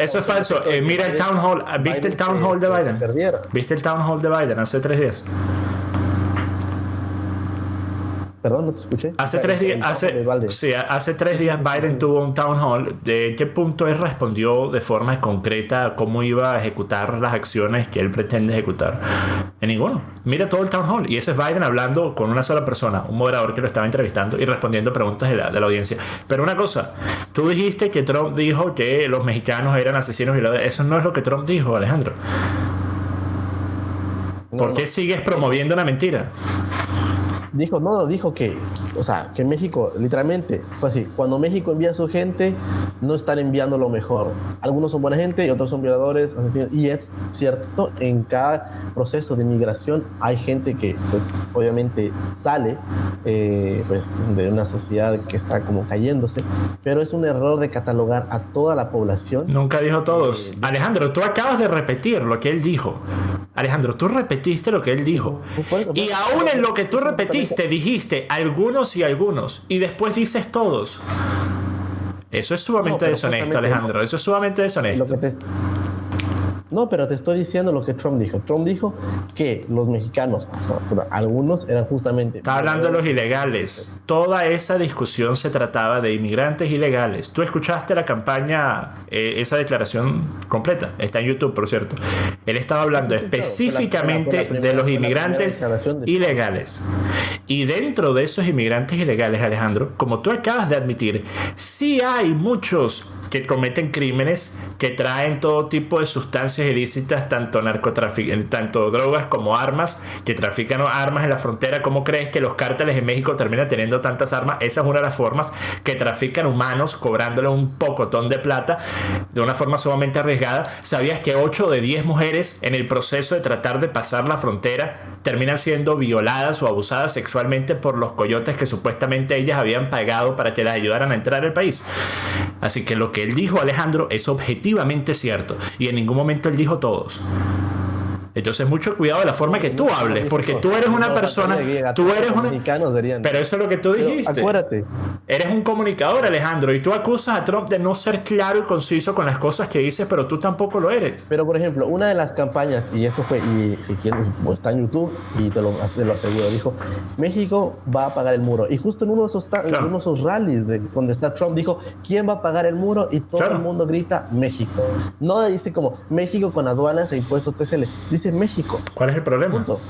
Mira el town hall. ¿Viste el town hall de Biden? ¿Viste el town hall de Biden hace 3 días? Perdón, no te escuché. Hace 3 días Biden tuvo un town hall. ¿De qué punto él respondió de forma concreta a cómo iba a ejecutar las acciones que él pretende ejecutar? En ninguno. Mira todo el town hall. Y ese es Biden hablando con una sola persona, un moderador que lo estaba entrevistando y respondiendo preguntas de la audiencia. Pero una cosa, tú dijiste que Trump dijo que los mexicanos eran asesinos violadores. Eso no es lo que Trump dijo, Alejandro. ¿Por qué sigues promoviendo una mentira? Dijo que, o sea, que México, literalmente, fue así. Cuando México envía a su gente, no están enviando lo mejor. Algunos son buena gente y otros son violadores, asesinos. Y es cierto, en cada proceso de migración hay gente que, pues, obviamente sale, pues, de una sociedad que está como cayéndose. Pero es un error de catalogar a toda la población. Nunca dijo todos. Alejandro, tú acabas de repetir lo que él dijo. Alejandro, tú repetiste lo que él dijo. Y aún en lo que tú repetiste, dijiste algunos y algunos, y después dices todos. Eso es sumamente deshonesto, Alejandro. Eso es sumamente deshonesto. No, pero te estoy diciendo lo que Trump dijo. Trump dijo que los mexicanos, algunos eran justamente... Está hablando de los ilegales. Toda esa discusión se trataba de inmigrantes ilegales. Tú escuchaste la campaña, esa declaración completa. Está en YouTube, por cierto. Él estaba hablando específicamente de los inmigrantes ilegales. Y dentro de esos inmigrantes ilegales, Alejandro, como tú acabas de admitir, sí hay muchos que cometen crímenes, que traen todo tipo de sustancias ilícitas, tanto drogas como armas, que trafican armas en la frontera. ¿Cómo crees que los cárteles en México terminan teniendo tantas armas? Esa es una de las formas. Que trafican humanos cobrándole un pocotón de plata de una forma sumamente arriesgada. ¿Sabías que 8 de 10 mujeres en el proceso de tratar de pasar la frontera terminan siendo violadas o abusadas sexualmente por los coyotes que supuestamente ellas habían pagado para que las ayudaran a entrar al país? Así que lo que él dijo, Alejandro, es objetivamente cierto, y en ningún momento él dijo todos. Entonces mucho cuidado de la forma que tú hables, porque tú eres una persona, pero eso es lo que tú dijiste. Acuérdate, eres un comunicador, Alejandro, y tú acusas a Trump de no ser claro y conciso con las cosas que dices, pero tú tampoco lo eres. Pero por ejemplo, una de las campañas, y esto fue, y si quieres, pues está en YouTube y te lo aseguro, dijo: México va a pagar el muro. Y justo en uno de esos, en uno de esos rallies donde está Trump, dijo: ¿quién va a pagar el muro? Y todo el mundo grita: México. No dice como México con aduanas e impuestos TCL, dice México. ¿Cuál es el problema? Punto.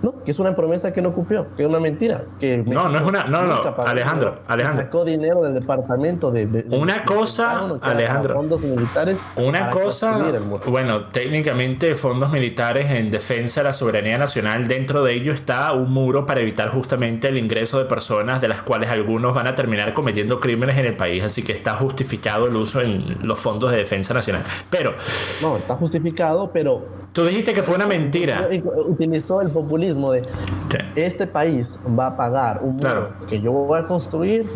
No, que es una promesa que no cumplió, que es una mentira. Que no es una. No, Alejandro. Sacó dinero del departamento de una cosa, Alejandro. Fondos militares. Una cosa, bueno, técnicamente fondos militares en defensa de la soberanía nacional. Dentro de ello está un muro para evitar justamente el ingreso de personas, de las cuales algunos van a terminar cometiendo crímenes en el país. Así que está justificado el uso en los fondos de defensa nacional. Pero no, está justificado, pero tú dijiste que fue una mentira. Utilizó el populismo de este país va a pagar un muro que yo voy a construir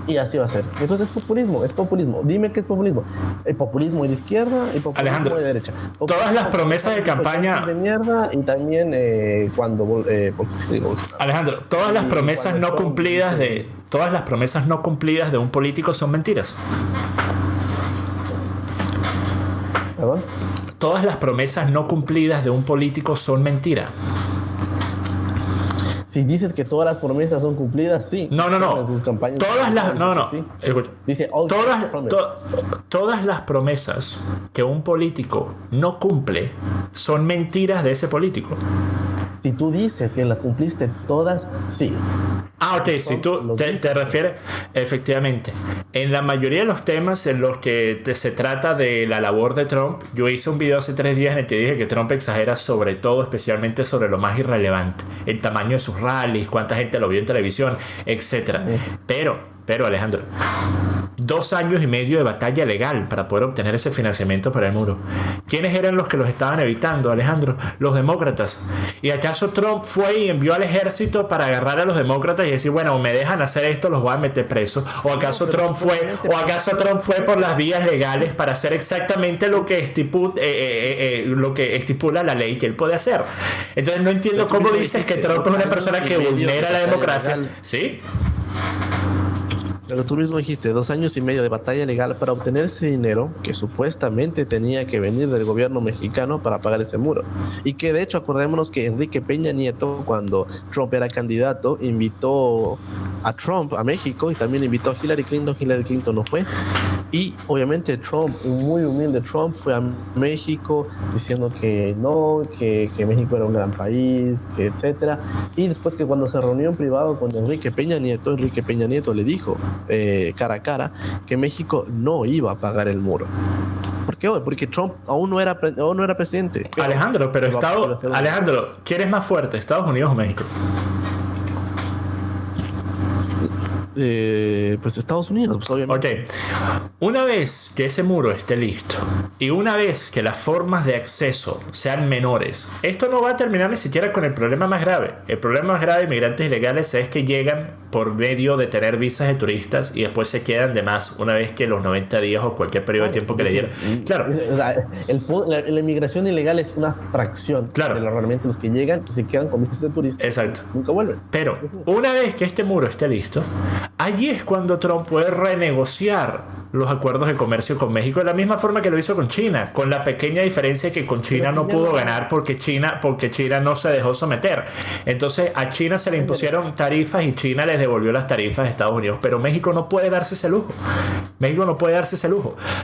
y así va a ser. Entonces es populismo. Dime qué es populismo. El populismo de izquierda y populismo Alejandro, de derecha. Todas las promesas de campaña de mierda y también Alejandro, todas las promesas no cumplidas de un político son mentiras. ¿Perdón? Todas las promesas no cumplidas de un político son mentira. Si dices que todas las promesas son cumplidas, sí. No. Sí. Dice todas las promesas que un político no cumple son mentiras de ese político. Si tú dices que las cumpliste todas, sí. Ok, si tú te refieres, efectivamente. En la mayoría de los temas en los que se trata de la labor de Trump, yo hice un video hace 3 días en el que dije que Trump exagera sobre todo, especialmente sobre lo más irrelevante. El tamaño de sus rallies, cuánta gente lo vio en televisión, etc. Pero Alejandro, 2 años y medio de batalla legal para poder obtener ese financiamiento para el muro. ¿Quiénes eran los que los estaban evitando, Alejandro? Los demócratas. ¿Y acaso Trump fue y envió al ejército para agarrar a los demócratas y decir, bueno, me dejan hacer esto, los voy a meter presos? ¿O acaso Trump fue por las vías legales para hacer exactamente lo que estipula la ley que él puede hacer? Entonces no entiendo cómo dices que Trump es una persona que vulnera la democracia. ¿Sí? Pero tú mismo dijiste 2 años y medio de batalla legal para obtener ese dinero que supuestamente tenía que venir del gobierno mexicano para pagar ese muro. Y que de hecho acordémonos que Enrique Peña Nieto, cuando Trump era candidato, invitó a Trump a México y también invitó a Hillary Clinton. Hillary Clinton no fue. Y obviamente Trump, un muy humilde Trump, fue a México diciendo que no, que México era un gran país, que etcétera. Y después que cuando se reunió en privado con Enrique Peña Nieto le dijo cara a cara que México no iba a pagar el muro. ¿Por qué? Porque Trump aún no era presidente. Alejandro, Alejandro, ¿quién es más fuerte, Estados Unidos o México? Pues Estados Unidos, pues obviamente. Ok, una vez que ese muro esté listo y una vez que las formas de acceso sean menores, esto no va a terminar ni siquiera con el problema más grave. El problema más grave de inmigrantes ilegales es que llegan por medio de tener visas de turistas y después se quedan de más una vez que los 90 días o cualquier periodo de tiempo que le dieron. Claro. O sea, la inmigración ilegal es una fracción de realmente los que llegan y se quedan con visas de turistas. Exacto. Nunca vuelven. Pero una vez que este muro esté listo, allí es cuando Trump puede renegociar los acuerdos de comercio con México de la misma forma que lo hizo con China, con la pequeña diferencia que con China no pudo ganar porque China no se dejó someter. Entonces a China se le impusieron tarifas y China les devolvió las tarifas a Estados Unidos, pero México no puede darse ese lujo.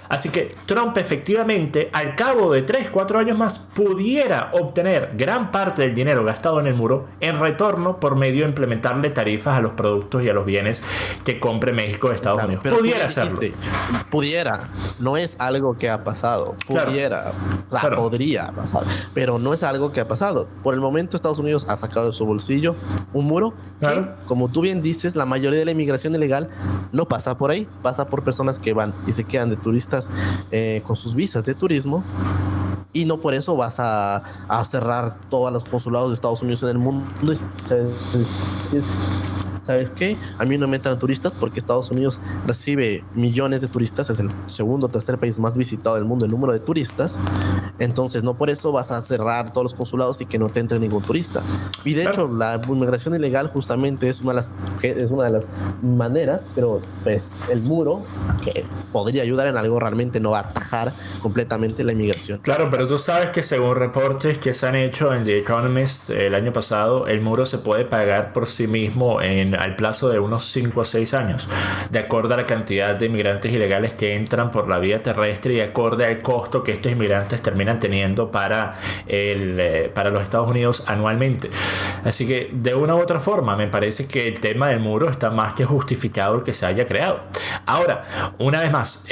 Así que Trump efectivamente al cabo de 3-4 años más pudiera obtener gran parte del dinero gastado en el muro en retorno por medio de implementarle tarifas a los productos y a los bienes que compre México de Estados Unidos. Pudiera hacerlo. Pudiera, no es algo que ha pasado. Podría pasar, pero no es algo que ha pasado. Por el momento Estados Unidos ha sacado de su bolsillo un muro que, como tú bien dices, la mayoría de la inmigración ilegal no pasa por ahí, pasa por personas que van y se quedan de turistas con sus visas de turismo. Y no por eso vas a cerrar todos los consulados de Estados Unidos en el mundo. ¿Sabes qué? A mí no me entran turistas porque Estados Unidos recibe millones de turistas, es el segundo o tercer país más visitado del mundo en número de turistas. Entonces no por eso vas a cerrar todos los consulados y que no te entre ningún turista. Y de hecho la inmigración ilegal justamente es una de las maneras, pero pues el muro que podría ayudar en algo realmente no va a atajar completamente la inmigración. Claro, pero tú sabes que según reportes que se han hecho en The Economist el año pasado, el muro se puede pagar por sí mismo en al plazo de unos 5 a 6 años, de acuerdo a la cantidad de inmigrantes ilegales que entran por la vía terrestre y acorde al costo que estos inmigrantes terminan teniendo para los Estados Unidos anualmente. Así que de una u otra forma me parece que el tema del muro está más que justificado el que se haya creado. Ahora, una vez más,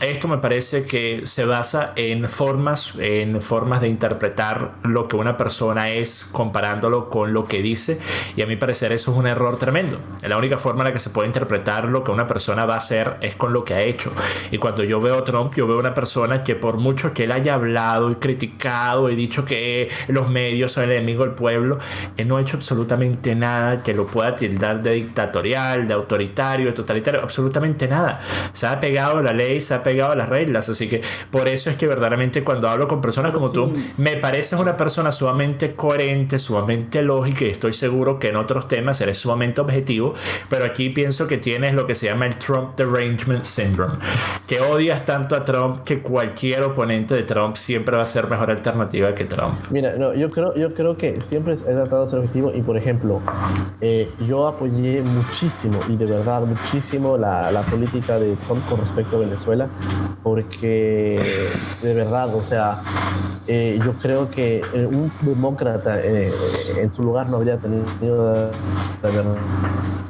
esto me parece que se basa en formas de interpretar lo que una persona es comparándolo con lo que dice, y a mi parecer eso es un error tremendo. La única forma en la que se puede interpretar lo que una persona va a hacer es con lo que ha hecho. Y cuando yo veo a Trump, yo veo una persona que por mucho que él haya hablado y criticado y dicho que los medios son el enemigo del pueblo, él no ha hecho absolutamente nada que lo pueda tildar de dictatorial, de autoritario, de totalitario, absolutamente nada. Se ha pegado a la ley, se ha pegado a las reglas, así que por eso es que verdaderamente cuando hablo con personas como tú, me pareces una persona sumamente coherente, sumamente lógica, y estoy seguro que en otros temas eres sumamente objetivo, pero aquí pienso que tienes lo que se llama el Trump Derangement Syndrome, que odias tanto a Trump que cualquier oponente de Trump siempre va a ser mejor alternativa que Trump. Mira, no, yo creo que siempre he tratado de ser objetivo, y por ejemplo, yo apoyé muchísimo, y de verdad muchísimo, la política de Trump con respecto a Venezuela, porque de verdad, o sea, yo creo que un demócrata en su lugar no habría tenido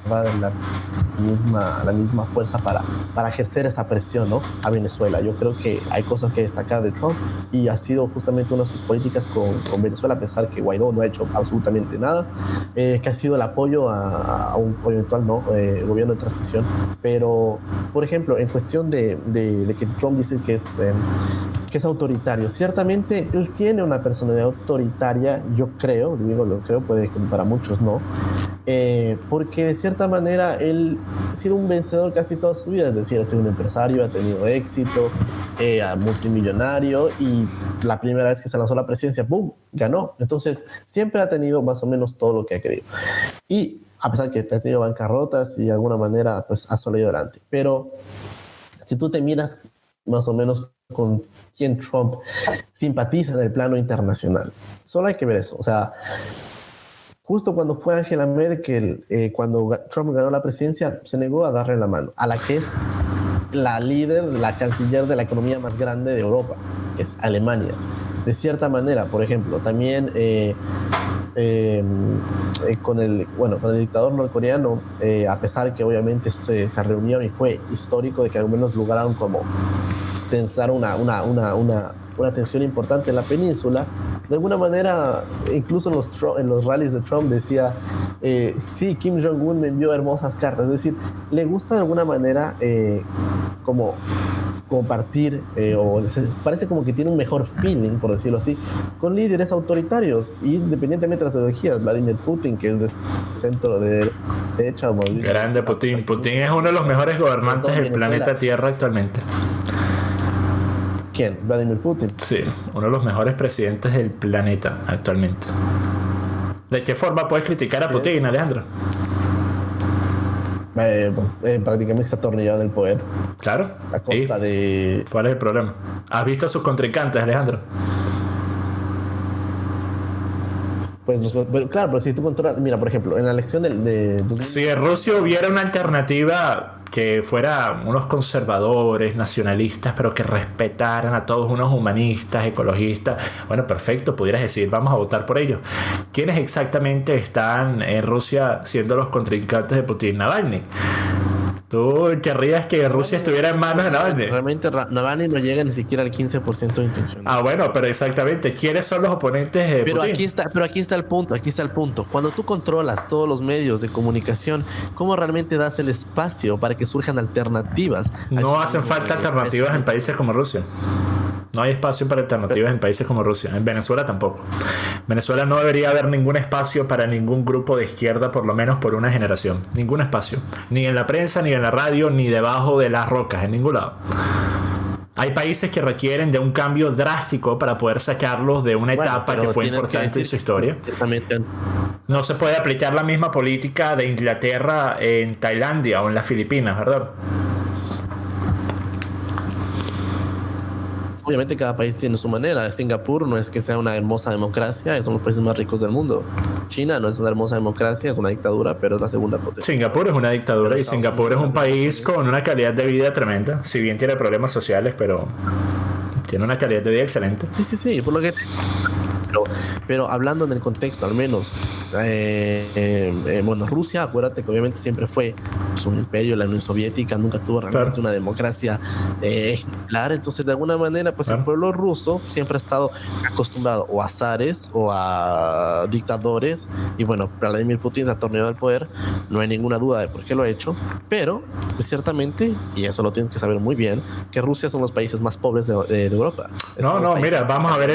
la misma fuerza para ejercer esa presión, ¿no?, a Venezuela. Yo creo que hay cosas que destacar de Trump, y ha sido justamente una de sus políticas con Venezuela, a pesar que Guaidó no ha hecho absolutamente nada, que ha sido el apoyo a un eventual gobierno de transición. Pero, por ejemplo, en cuestión de que Trump dice que es autoritario, ciertamente él tiene una personalidad autoritaria, yo creo, puede que para muchos no, porque de cierta manera él ha sido un vencedor casi toda su vida, es decir, ha sido un empresario, ha tenido éxito, multimillonario, y la primera vez que se lanzó a la presidencia, ¡boom!, ganó. Entonces siempre ha tenido más o menos todo lo que ha querido, y a pesar que ha tenido bancarrotas y de alguna manera pues ha salido adelante. Pero si tú te miras más o menos con quién Trump simpatiza en el plano internacional, solo hay que ver eso. O sea, justo cuando fue Angela Merkel, cuando Trump ganó la presidencia, se negó a darle la mano a la que es la líder, la canciller de la economía más grande de Europa, que es Alemania. De cierta manera, por ejemplo, también con el dictador norcoreano, a pesar que obviamente se reunieron, y fue histórico de que al menos lograron como tensar una tensión importante en la península. De alguna manera, incluso en los rallies de Trump decía, sí, Kim Jong-un me envió hermosas cartas. Es decir, le gusta de alguna manera como compartir, parece como que tiene un mejor feeling, por decirlo así, con líderes autoritarios, independientemente de las ideologías. Vladimir Putin, que es de centro de derecha. Grande Putin. Putin es uno de los mejores gobernantes del planeta Tierra actualmente. ¿Quién? Vladimir Putin. Sí, uno de los mejores presidentes del planeta actualmente. ¿De qué forma puedes criticar a Putin, Alejandro? Prácticamente está atornillado en el poder. Claro. A costa de... ¿Cuál es el problema? ¿Has visto a sus contrincantes, Alejandro? Pues claro, pero si tú controlas... Mira, por ejemplo, en la elección si Rusia hubiera una alternativa que fuera unos conservadores, nacionalistas, pero que respetaran a todos, unos humanistas, ecologistas, bueno, perfecto, pudieras decir, vamos a votar por ellos. ¿Quiénes exactamente están en Rusia siendo los contrincantes de Putin? Navalny. ¿Tú querrías que Rusia estuviera en manos de Navalny? Realmente Navalny no llega ni siquiera al 15% de intención. Ah, bueno, pero exactamente, ¿quiénes son los oponentes de Putin? Pero aquí está el punto. Cuando tú controlas todos los medios de comunicación, ¿cómo realmente das el espacio para que surjan alternativas? No hacen falta alternativas en países como Rusia. No hay espacio para alternativas en países como Rusia. En Venezuela tampoco. En Venezuela no debería haber ningún espacio para ningún grupo de izquierda, por lo menos por una generación. Ningún espacio. Ni en la prensa, ni en la radio, ni debajo de las rocas, en ningún lado. Hay países que requieren de un cambio drástico para poder sacarlos de una etapa que fue importante en su historia. No se puede aplicar la misma política de Inglaterra en Tailandia o en las Filipinas, ¿verdad? obviamente cada país tiene su manera. Singapur no es que sea una hermosa democracia, son los países más ricos del mundo. China no es una hermosa democracia, es una dictadura, pero es la segunda potencia. Singapur es una dictadura y Singapur es un país con una calidad de vida tremenda, si bien tiene problemas sociales, pero tiene una calidad de vida excelente. Sí, por lo que... Pero hablando en el contexto, al menos, bueno, Rusia, acuérdate que obviamente siempre fue un imperio, la Unión Soviética nunca tuvo realmente una democracia ejemplar, entonces de alguna manera, pues el pueblo ruso siempre ha estado acostumbrado o a zares o a dictadores, y bueno, Vladimir Putin se ha tornado al poder, no hay ninguna duda de por qué lo ha hecho, pero pues, ciertamente, y eso lo tienes que saber muy bien, que Rusia son los países más pobres de Europa. Mira, vamos a ver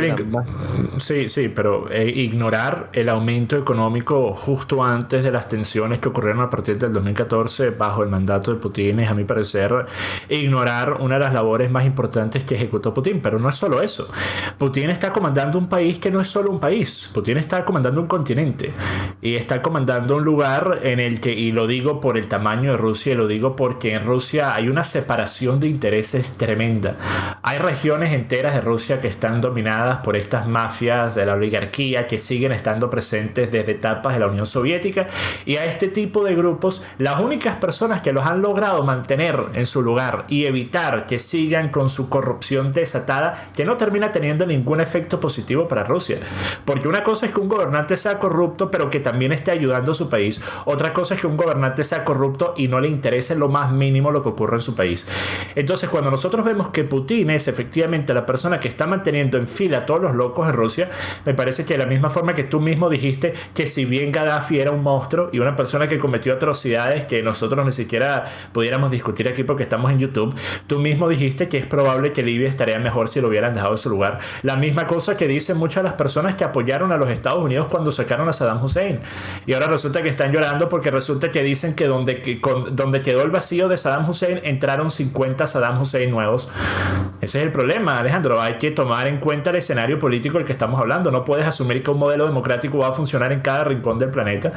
Sí, pero ignorar el aumento económico justo antes de las tensiones que ocurrieron a partir del 2014 bajo el mandato de Putin es, a mi parecer, ignorar una de las labores más importantes que ejecutó Putin. Pero no es solo eso. Putin está comandando un país que no es solo un país. Putin está comandando un continente y está comandando un lugar en el que, y lo digo por el tamaño de Rusia, y lo digo porque en Rusia hay una separación de intereses tremenda. Hay regiones enteras de Rusia que están dominadas por estas mafias de la oligarquía que siguen estando presentes desde etapas de la Unión Soviética, y a este tipo de grupos las únicas personas que los han logrado mantener en su lugar y evitar que sigan con su corrupción desatada, que no termina teniendo ningún efecto positivo para Rusia, porque una cosa es que un gobernante sea corrupto pero que también esté ayudando a su país, otra cosa es que un gobernante sea corrupto y no le interese lo más mínimo lo que ocurre en su país. Entonces cuando nosotros vemos que Putin es efectivamente la persona que está manteniendo en fila a todos los locos de Rusia, me parece que de la misma forma que tú mismo dijiste que si bien Gaddafi era un monstruo y una persona que cometió atrocidades que nosotros ni siquiera pudiéramos discutir aquí porque estamos en YouTube, tú mismo dijiste que es probable que Libia estaría mejor si lo hubieran dejado en su lugar. La misma cosa que dicen muchas de las personas que apoyaron a los Estados Unidos cuando sacaron a Saddam Hussein, y ahora resulta que están llorando porque resulta que dicen que donde quedó el vacío de Saddam Hussein entraron 50 Saddam Hussein nuevos. Ese es el problema, Alejandro. Hay que tomar en cuenta el escenario político del que estamos hablando. No puedes asumir que un modelo democrático va a funcionar en cada rincón del planeta.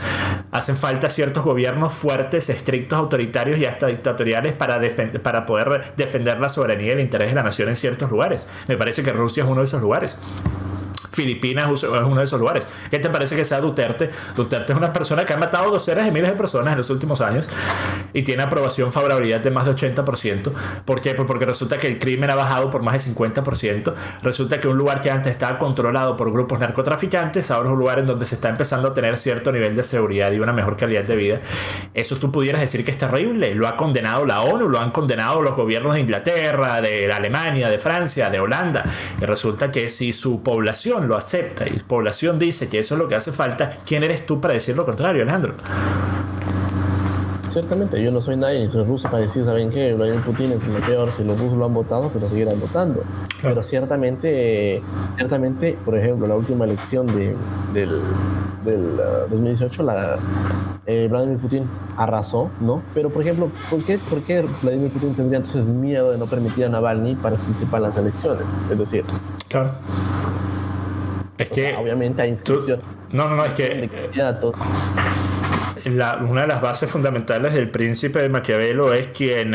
Hacen falta ciertos gobiernos fuertes, estrictos, autoritarios y hasta dictatoriales para poder defender la soberanía y el interés de la nación en ciertos lugares. Me parece que Rusia es uno de esos lugares. Filipinas es uno de esos lugares. ¿Qué te parece que sea Duterte? Duterte es una persona que ha matado docenas de miles de personas en los últimos años y tiene aprobación, favorabilidad de más de 80%. ¿Por qué? Pues porque resulta que el crimen ha bajado por más de 50%. Resulta que un lugar que antes estaba controlado por grupos narcotraficantes ahora es un lugar en donde se está empezando a tener cierto nivel de seguridad y una mejor calidad de vida. Eso tú pudieras decir que es terrible. Lo ha condenado la ONU, lo han condenado los gobiernos de Inglaterra, de Alemania, de Francia, de Holanda. Y resulta que si su población lo acepta y la población dice que eso es lo que hace falta, ¿quién eres tú para decir lo contrario, Alejandro? Ciertamente, yo no soy nadie ni soy ruso para decir, ¿saben qué? Vladimir Putin es lo peor, si los rusos lo han votado, pues lo seguirán votando. Pero ciertamente, por ejemplo, la última elección del 2018, Vladimir Putin arrasó, ¿no? Pero, por ejemplo, ¿por qué Vladimir Putin tendría entonces miedo de no permitir a Navalny para participar en las elecciones? Es decir, claro. Es que obviamente hay inscripción. Es que una de las bases fundamentales del Príncipe de Maquiavelo es quien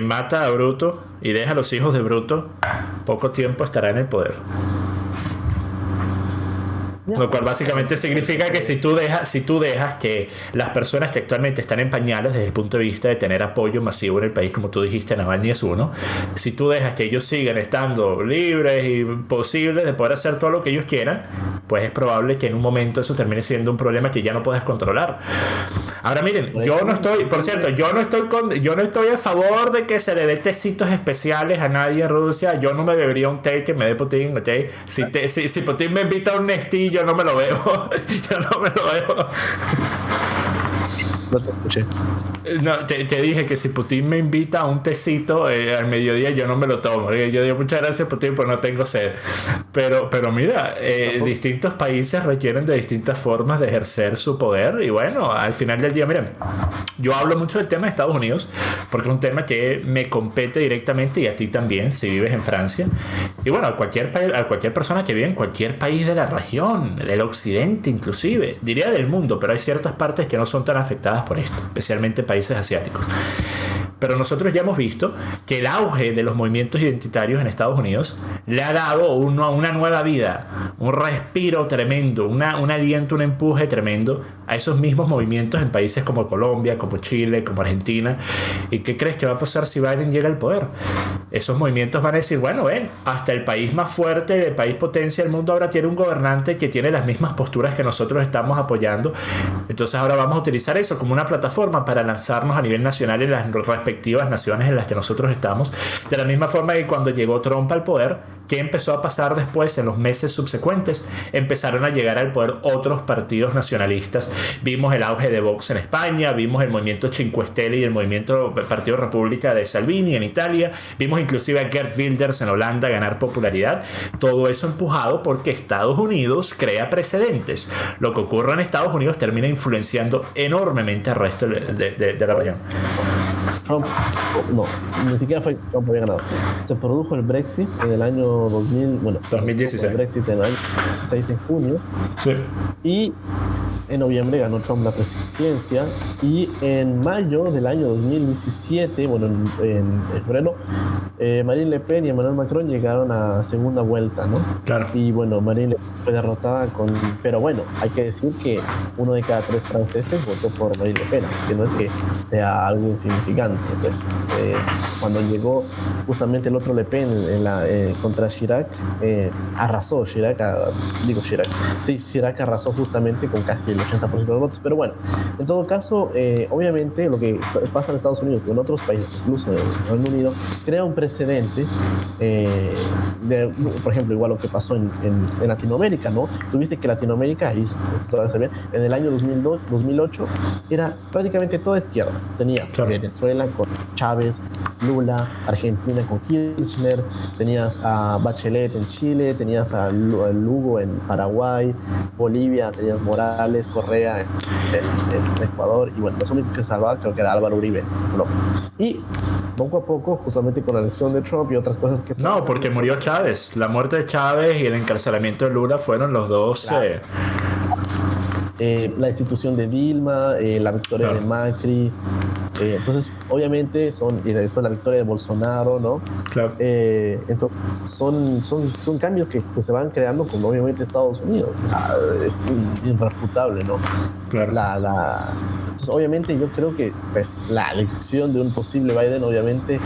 mata a Bruto y deja a los hijos de Bruto, poco tiempo estará en el poder. Lo cual básicamente significa que si tú dejas que las personas que actualmente están en pañales desde el punto de vista de tener apoyo masivo en el país, como tú dijiste, Navalny es uno, si tú dejas que ellos sigan estando libres y posibles de poder hacer todo lo que ellos quieran, pues es probable que en un momento eso termine siendo un problema que ya no puedas controlar. Ahora miren, yo no estoy a favor de que se le dé tecitos especiales a nadie en Rusia. Yo no me bebería un té que me dé Putin, ¿ok? Si Putin me invita a un Nestí, yo no me lo bebo. No te escuché. No, te dije que si Putin me invita a un tecito al mediodía, yo no me lo tomo. Yo digo, muchas gracias, Putin, pues no tengo sed. Pero mira, distintos países requieren de distintas formas de ejercer su poder. Y bueno, al final del día, miren, yo hablo mucho del tema de Estados Unidos porque es un tema que me compete directamente y a ti también, si vives en Francia. Y bueno, a cualquier persona que vive en cualquier país de la región, del occidente inclusive, diría del mundo, pero hay ciertas partes que no son tan afectadas por esto, especialmente países asiáticos. pero nosotros ya hemos visto que el auge de los movimientos identitarios en Estados Unidos le ha dado una nueva vida, un respiro tremendo, un aliento, un empuje tremendo a esos mismos movimientos en países como Colombia, como Chile, como Argentina. ¿Y qué crees que va a pasar si Biden llega al poder? Esos movimientos van a decir, bueno, ven, hasta el país más fuerte, el país potencia del mundo ahora tiene un gobernante que tiene las mismas posturas que nosotros estamos apoyando. Entonces ahora vamos a utilizar eso como una plataforma para lanzarnos a nivel nacional en las respectivas naciones en las que nosotros estamos. De la misma forma que cuando llegó Trump al poder, ¿qué empezó a pasar después en los meses subsecuentes? Empezaron a llegar al poder otros partidos nacionalistas. Vimos el auge de Vox en España, vimos el movimiento Cinque Stelle y el movimiento Partido República de Salvini en Italia, vimos inclusive a Geert Wilders en Holanda ganar popularidad. Todo eso empujado porque Estados Unidos crea precedentes. Lo que ocurre en Estados Unidos termina influenciando enormemente al resto de la región. Trump, no, ni siquiera fue Trump había ganado. Se produjo el Brexit en el año 2016. El Brexit en el año 16 en junio. Sí. Y en noviembre ganó Trump la presidencia. Y en mayo del año 2017, en febrero, Marine Le Pen y Emmanuel Macron llegaron a segunda vuelta, ¿no? Claro. Y bueno, Marine Le Pen fue derrotada pero bueno, hay que decir que 1 de cada 3 franceses votó por Marine Le Pen, que no es que sea algo insignificante. Pues cuando llegó justamente el otro Le Pen contra Chirac, arrasó. Chirac arrasó justamente con casi el 80% de los votos. Pero bueno, en todo caso, obviamente lo que pasa en Estados Unidos y en otros países, incluso en el Reino Unido, crea un precedente por ejemplo, igual lo que pasó en Latinoamérica, ¿no? Tuviste que Latinoamérica, y todavía se ve, en el año 2008 era prácticamente toda izquierda. Tenías Venezuela con Chávez, Lula, Argentina con Kirchner, tenías a Bachelet en Chile, tenías a Lugo en Paraguay, Bolivia, tenías Morales, Correa en Ecuador, y bueno, los únicos que salvaban creo que era Álvaro Uribe en Colombia. Y poco a poco, justamente con la elección de Trump y otras cosas que... No, porque murió Chávez. La muerte de Chávez y el encarcelamiento de Lula fueron los dos... Claro. La institución de Dilma, la victoria de Macri, entonces obviamente y después la victoria de Bolsonaro, ¿no? Claro. Entonces son cambios que se van creando con obviamente Estados Unidos. Es irrefutable, ¿no? Claro. Entonces obviamente yo creo que pues la elección de un posible Biden obviamente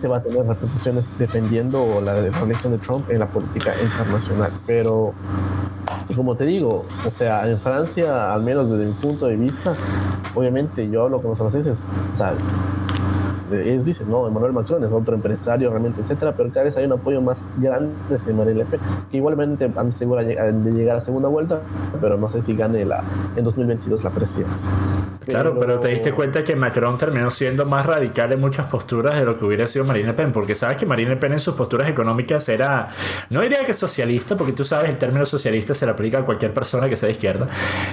va a tener repercusiones dependiendo la elección de Trump en la política internacional, pero como te digo, o sea, en Francia, al menos desde mi punto de vista, obviamente yo hablo con los franceses, o sea, ellos dicen, no, Emmanuel Macron es otro empresario realmente, etcétera, pero cada vez hay un apoyo más grande hacia Marine Le Pen, que igualmente han segura de llegar a segunda vuelta, pero no sé si gane en 2022 la presidencia. Claro, pero te diste cuenta que Macron terminó siendo más radical en muchas posturas de lo que hubiera sido Marine Le Pen, porque sabes que Marine Le Pen en sus posturas económicas era, no diría que socialista, porque tú sabes el término socialista se le aplica a cualquier persona que sea de izquierda,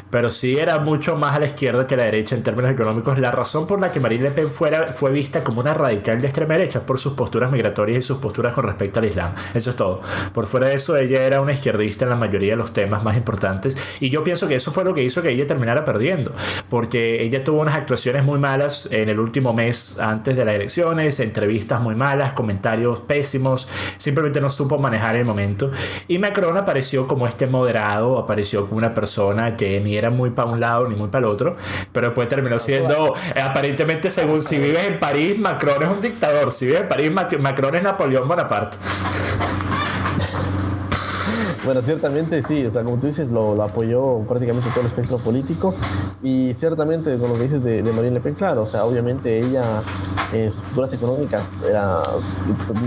pero sí era mucho más a la izquierda que a la derecha en términos económicos. La razón por la que Marine Le Pen fue vista como una radical de extrema derecha por sus posturas migratorias y sus posturas con respecto al Islam. Eso es todo. Por fuera de eso, ella era una izquierdista en la mayoría de los temas más importantes, y yo pienso que eso fue lo que hizo que ella terminara perdiendo, porque ella tuvo unas actuaciones muy malas en el último mes antes de las elecciones, entrevistas muy malas, comentarios pésimos, simplemente no supo manejar el momento, y Macron apareció como este moderado, apareció como una persona que ni era muy para un lado ni muy para el otro, pero después terminó siendo aparentemente, según si vives en París, Macron es un dictador. Si vive en París, Macron es Napoleón Bonaparte. Bueno, ciertamente sí, o sea, como tú dices, lo apoyó prácticamente todo el espectro político, y ciertamente con lo que dices de Marine Le Pen, claro, o sea, obviamente ella, sus posturas económicas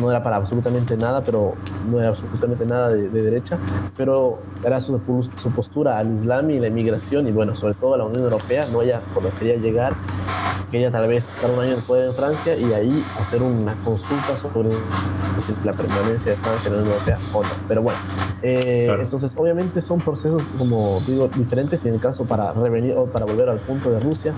no era para absolutamente nada, pero no era absolutamente nada de derecha, pero era su postura al Islam y la inmigración, y bueno, sobre todo a la Unión Europea, no ella cuando quería llegar, quería tal vez estar un año en poder en Francia y ahí hacer una consulta sobre la permanencia de Francia en la Unión Europea o no, pero bueno. Claro. Entonces obviamente son procesos, como digo, diferentes, y en el caso para revenir o para volver al punto de Rusia,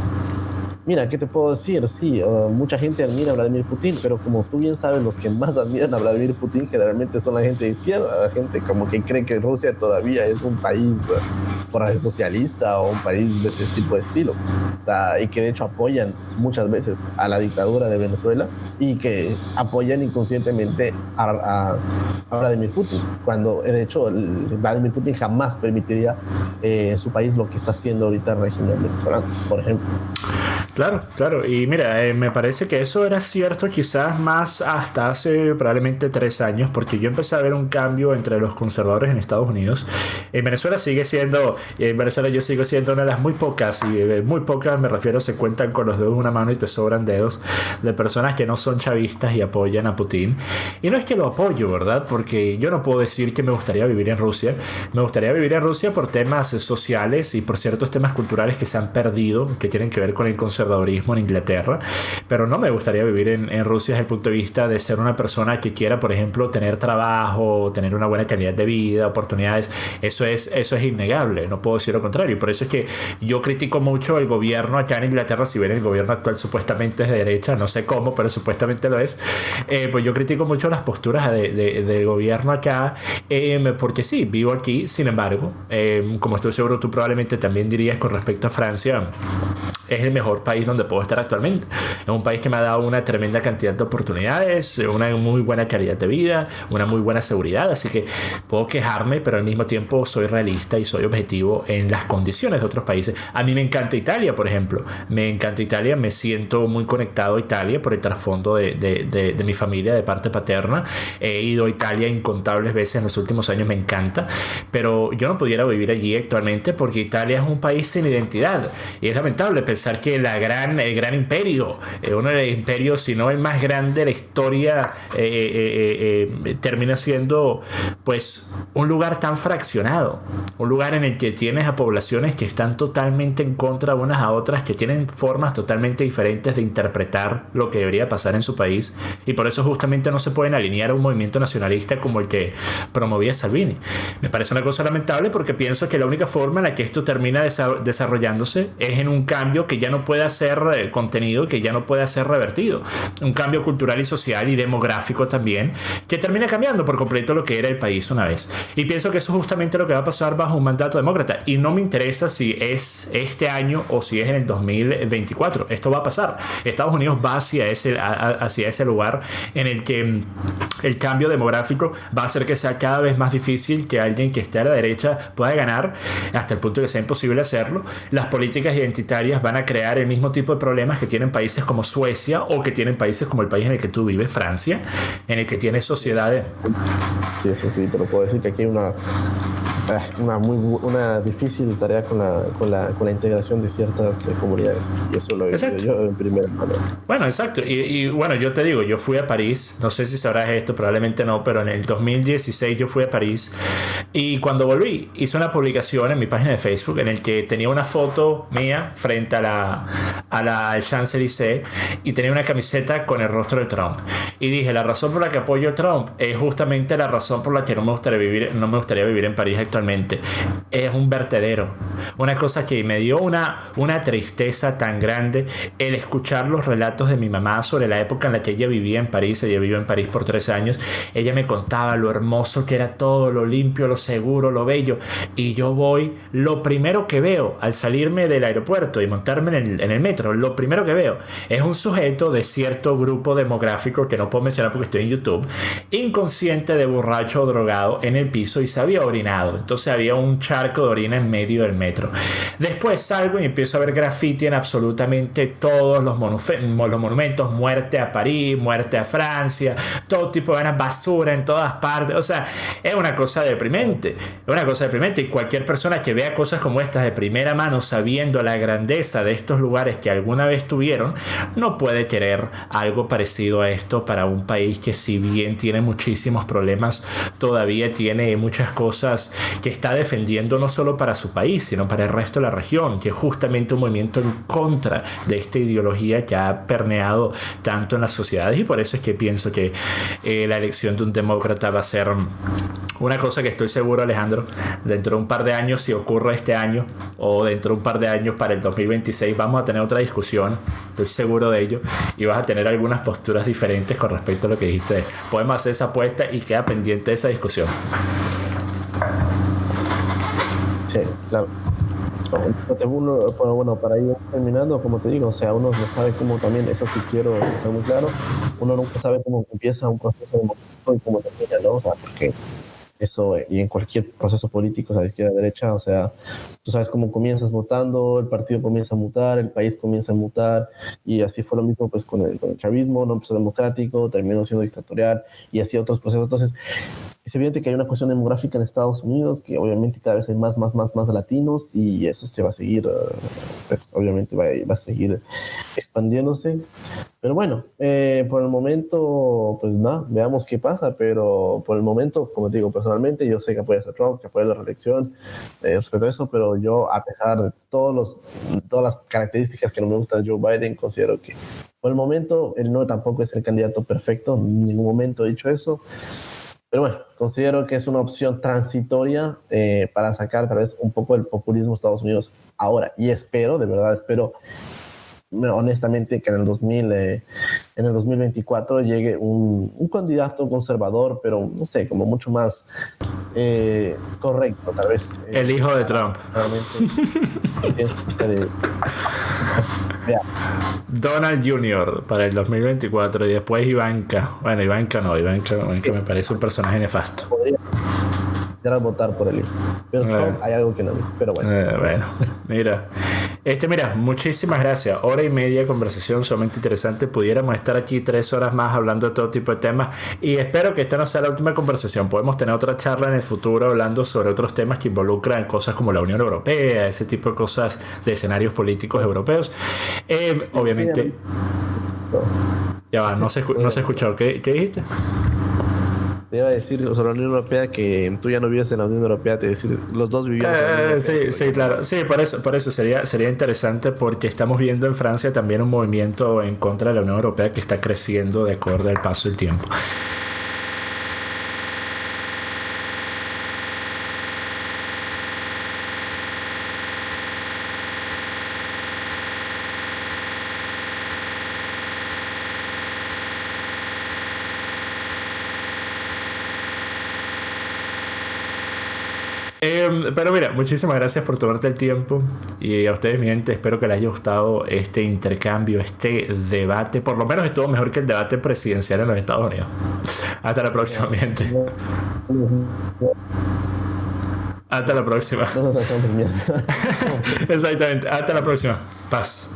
Mira, ¿qué te puedo decir? Sí, mucha gente admira a Vladimir Putin, pero como tú bien sabes, los que más admiran a Vladimir Putin generalmente son la gente de izquierda, la gente como que cree que Rusia todavía es un país por ahí socialista o un país de ese tipo de estilos, y que de hecho apoyan muchas veces a la dictadura de Venezuela y que apoyan inconscientemente a Vladimir Putin, cuando de hecho Vladimir Putin jamás permitiría en su país lo que está haciendo ahorita el régimen venezolano, por ejemplo. Claro, claro. Y mira, me parece que eso era cierto quizás más hasta hace probablemente 3 años, porque yo empecé a ver un cambio entre los conservadores en Estados Unidos. En Venezuela sigue siendo, en Venezuela yo sigo siendo una de las muy pocas, y muy pocas me refiero, se cuentan con los dedos de una mano y te sobran dedos, de personas que no son chavistas y apoyan a Putin. Y no es que lo apoyo, ¿verdad? Porque yo no puedo decir que me gustaría vivir en Rusia. Me gustaría vivir en Rusia por temas sociales y por ciertos temas culturales que se han perdido, que tienen que ver con el conservadorismo en Inglaterra, pero no me gustaría vivir en Rusia desde el punto de vista de ser una persona que quiera, por ejemplo, tener trabajo, tener una buena calidad de vida, oportunidades. Eso es innegable, no puedo decir lo contrario. Por eso es que yo critico mucho el gobierno acá en Inglaterra. Si bien el gobierno actual supuestamente es de derecha, no sé cómo, pero supuestamente lo es, pues yo critico mucho las posturas del gobierno acá, porque sí, vivo aquí. Sin embargo, como estoy seguro tú probablemente también dirías con respecto a Francia, es el mejor país donde puedo estar actualmente. Es un país que me ha dado una tremenda cantidad de oportunidades, una muy buena calidad de vida, una muy buena seguridad, así que puedo quejarme, pero al mismo tiempo soy realista y soy objetivo en las condiciones de otros países. A mí me encanta Italia, por ejemplo. Me encanta Italia, me siento muy conectado a Italia por el trasfondo de mi familia de parte paterna. He ido a Italia incontables veces en los últimos años, me encanta, pero yo no pudiera vivir allí actualmente porque Italia es un país sin identidad y es lamentable pensar que el gran imperio, uno de los imperios, si no el más grande de la historia, termina siendo pues un lugar tan fraccionado, un lugar en el que tienes a poblaciones que están totalmente en contra unas a otras, que tienen formas totalmente diferentes de interpretar lo que debería pasar en su país, y por eso justamente no se pueden alinear a un movimiento nacionalista como el que promovía Salvini. Me parece una cosa lamentable porque pienso que la única forma en la que esto termina desarrollándose es en un cambio que ya no pueda ser contenido, que ya no pueda ser revertido, un cambio cultural y social y demográfico también, que termina cambiando por completo lo que era el país una vez. Y pienso que eso es justamente lo que va a pasar bajo un mandato demócrata, y no me interesa si es este año o si es en el 2024. Esto va a pasar. Estados Unidos va hacia ese lugar en el que el cambio demográfico va a hacer que sea cada vez más difícil que alguien que esté a la derecha pueda ganar, hasta el punto de que sea imposible hacerlo. Las políticas identitarias van a crear el mismo tipo de problemas que tienen países como Suecia o que tienen países como el país en el que tú vives, Francia, en el que tienes sociedades. Sí, eso sí, te lo puedo decir, que aquí hay una difícil tarea con la integración de ciertas comunidades, y eso lo he visto yo en primera mano. Bueno, exacto, y bueno, yo te digo, yo fui a París, no sé si sabrás esto, probablemente no, pero en el 2016 yo fui a París, y cuando volví hice una publicación en mi página de Facebook en el que tenía una foto mía frente a la Champs-Élysées y tenía una camiseta con el rostro de Trump, y dije, la razón por la que apoyo a Trump es justamente la razón por la que no me gustaría vivir en París actualmente. Es un vertedero, una cosa que me dio una tristeza tan grande el escuchar los relatos de mi mamá sobre la época en la que ella vivía en París. Ella vivió en París por 3 años. Ella me contaba lo hermoso que era todo, lo limpio, lo seguro, lo bello, y yo voy, lo primero que veo al salirme del aeropuerto y montarme en el metro, lo primero que veo es un sujeto de cierto grupo demográfico que no puedo mencionar porque estoy en YouTube, inconsciente, de borracho o drogado en el piso, y se había orinado. Entonces había un charco de orina en medio del metro. Después salgo y empiezo a ver graffiti en absolutamente todos los monumentos: muerte a París, muerte a Francia, todo tipo de basura en todas partes. O sea, es una cosa deprimente, y cualquier persona que vea cosas como estas de primera mano, sabiendo la grandeza de estos lugares que alguna vez tuvieron, no puede querer algo parecido a esto para un país que, si bien tiene muchísimos problemas, todavía tiene muchas cosas que está defendiendo, no solo para su país, sino para el resto de la región, que es justamente un movimiento en contra de esta ideología que ha permeado tanto en las sociedades. Y por eso es que pienso que la elección de un demócrata va a ser una cosa que estoy seguro, Alejandro, dentro de un par de años, si ocurre este año, o dentro de un par de años para el 2026, vamos a tener otra discusión, estoy seguro de ello, y vas a tener algunas posturas diferentes con respecto a lo que dijiste. Podemos hacer esa apuesta y queda pendiente esa discusión. Sí, claro. Bueno, para ir terminando, como te digo, o sea, uno no sabe cómo también, eso sí quiero ser muy claro, uno nunca sabe cómo empieza un proceso democrático y cómo termina, ¿no? O sea, porque eso, y en cualquier proceso político, o sea, de izquierda a derecha, o sea, tú sabes cómo comienzas votando, el partido comienza a mutar, el país comienza a mutar, y así fue lo mismo pues con el chavismo, no empezó democrático, terminó siendo dictatorial, y así otros procesos. Entonces, es evidente que hay una cuestión demográfica en Estados Unidos, que obviamente cada vez hay más latinos, y eso se va a seguir, pues obviamente va a seguir expandiéndose. Pero bueno, por el momento, pues nada, veamos qué pasa, pero por el momento, como te digo, personalmente, yo sé que apoyas a Trump, que apoyas la reelección, respecto a eso, pero yo, a pesar de todas las características que no me gustan de Joe Biden, considero que por el momento él no tampoco es el candidato perfecto, en ningún momento he dicho eso. Pero bueno, considero que es una opción transitoria para sacar tal vez un poco el populismo de Estados Unidos ahora. Y espero, de verdad espero, honestamente, que en el 2024 llegue un candidato conservador, pero no sé, como mucho más correcto, tal vez. El hijo de Trump. Donald Jr. para el 2024 y después Ivanka. Bueno, Ivanka me parece un personaje nefasto. Podría votar por el hijo. Pero Trump hay algo que no dice, pero bueno. Bueno, mira, muchísimas gracias. Hora y media de conversación sumamente interesante. Pudiéramos estar aquí 3 horas más hablando de todo tipo de temas y espero que esta no sea la última conversación. Podemos tener otra charla en el futuro hablando sobre otros temas que involucran cosas como la Unión Europea, ese tipo de cosas de escenarios políticos europeos. Obviamente, ya va, no se escuchó. ¿Qué dijiste? Te iba a decir sobre la Unión Europea que tú ya no vives en la Unión Europea, te iba a decir, los dos vivimos en la Unión Europea. Sí, claro. Sí, por eso sería interesante porque estamos viendo en Francia también un movimiento en contra de la Unión Europea que está creciendo de acuerdo al paso del tiempo. Pero mira, muchísimas gracias por tomarte el tiempo y a ustedes, mi gente, espero que les haya gustado este intercambio, este debate. Por lo menos estuvo mejor que el debate presidencial en los Estados Unidos. Hasta la próxima, mi gente. Hasta la próxima. Exactamente, hasta la próxima. Paz.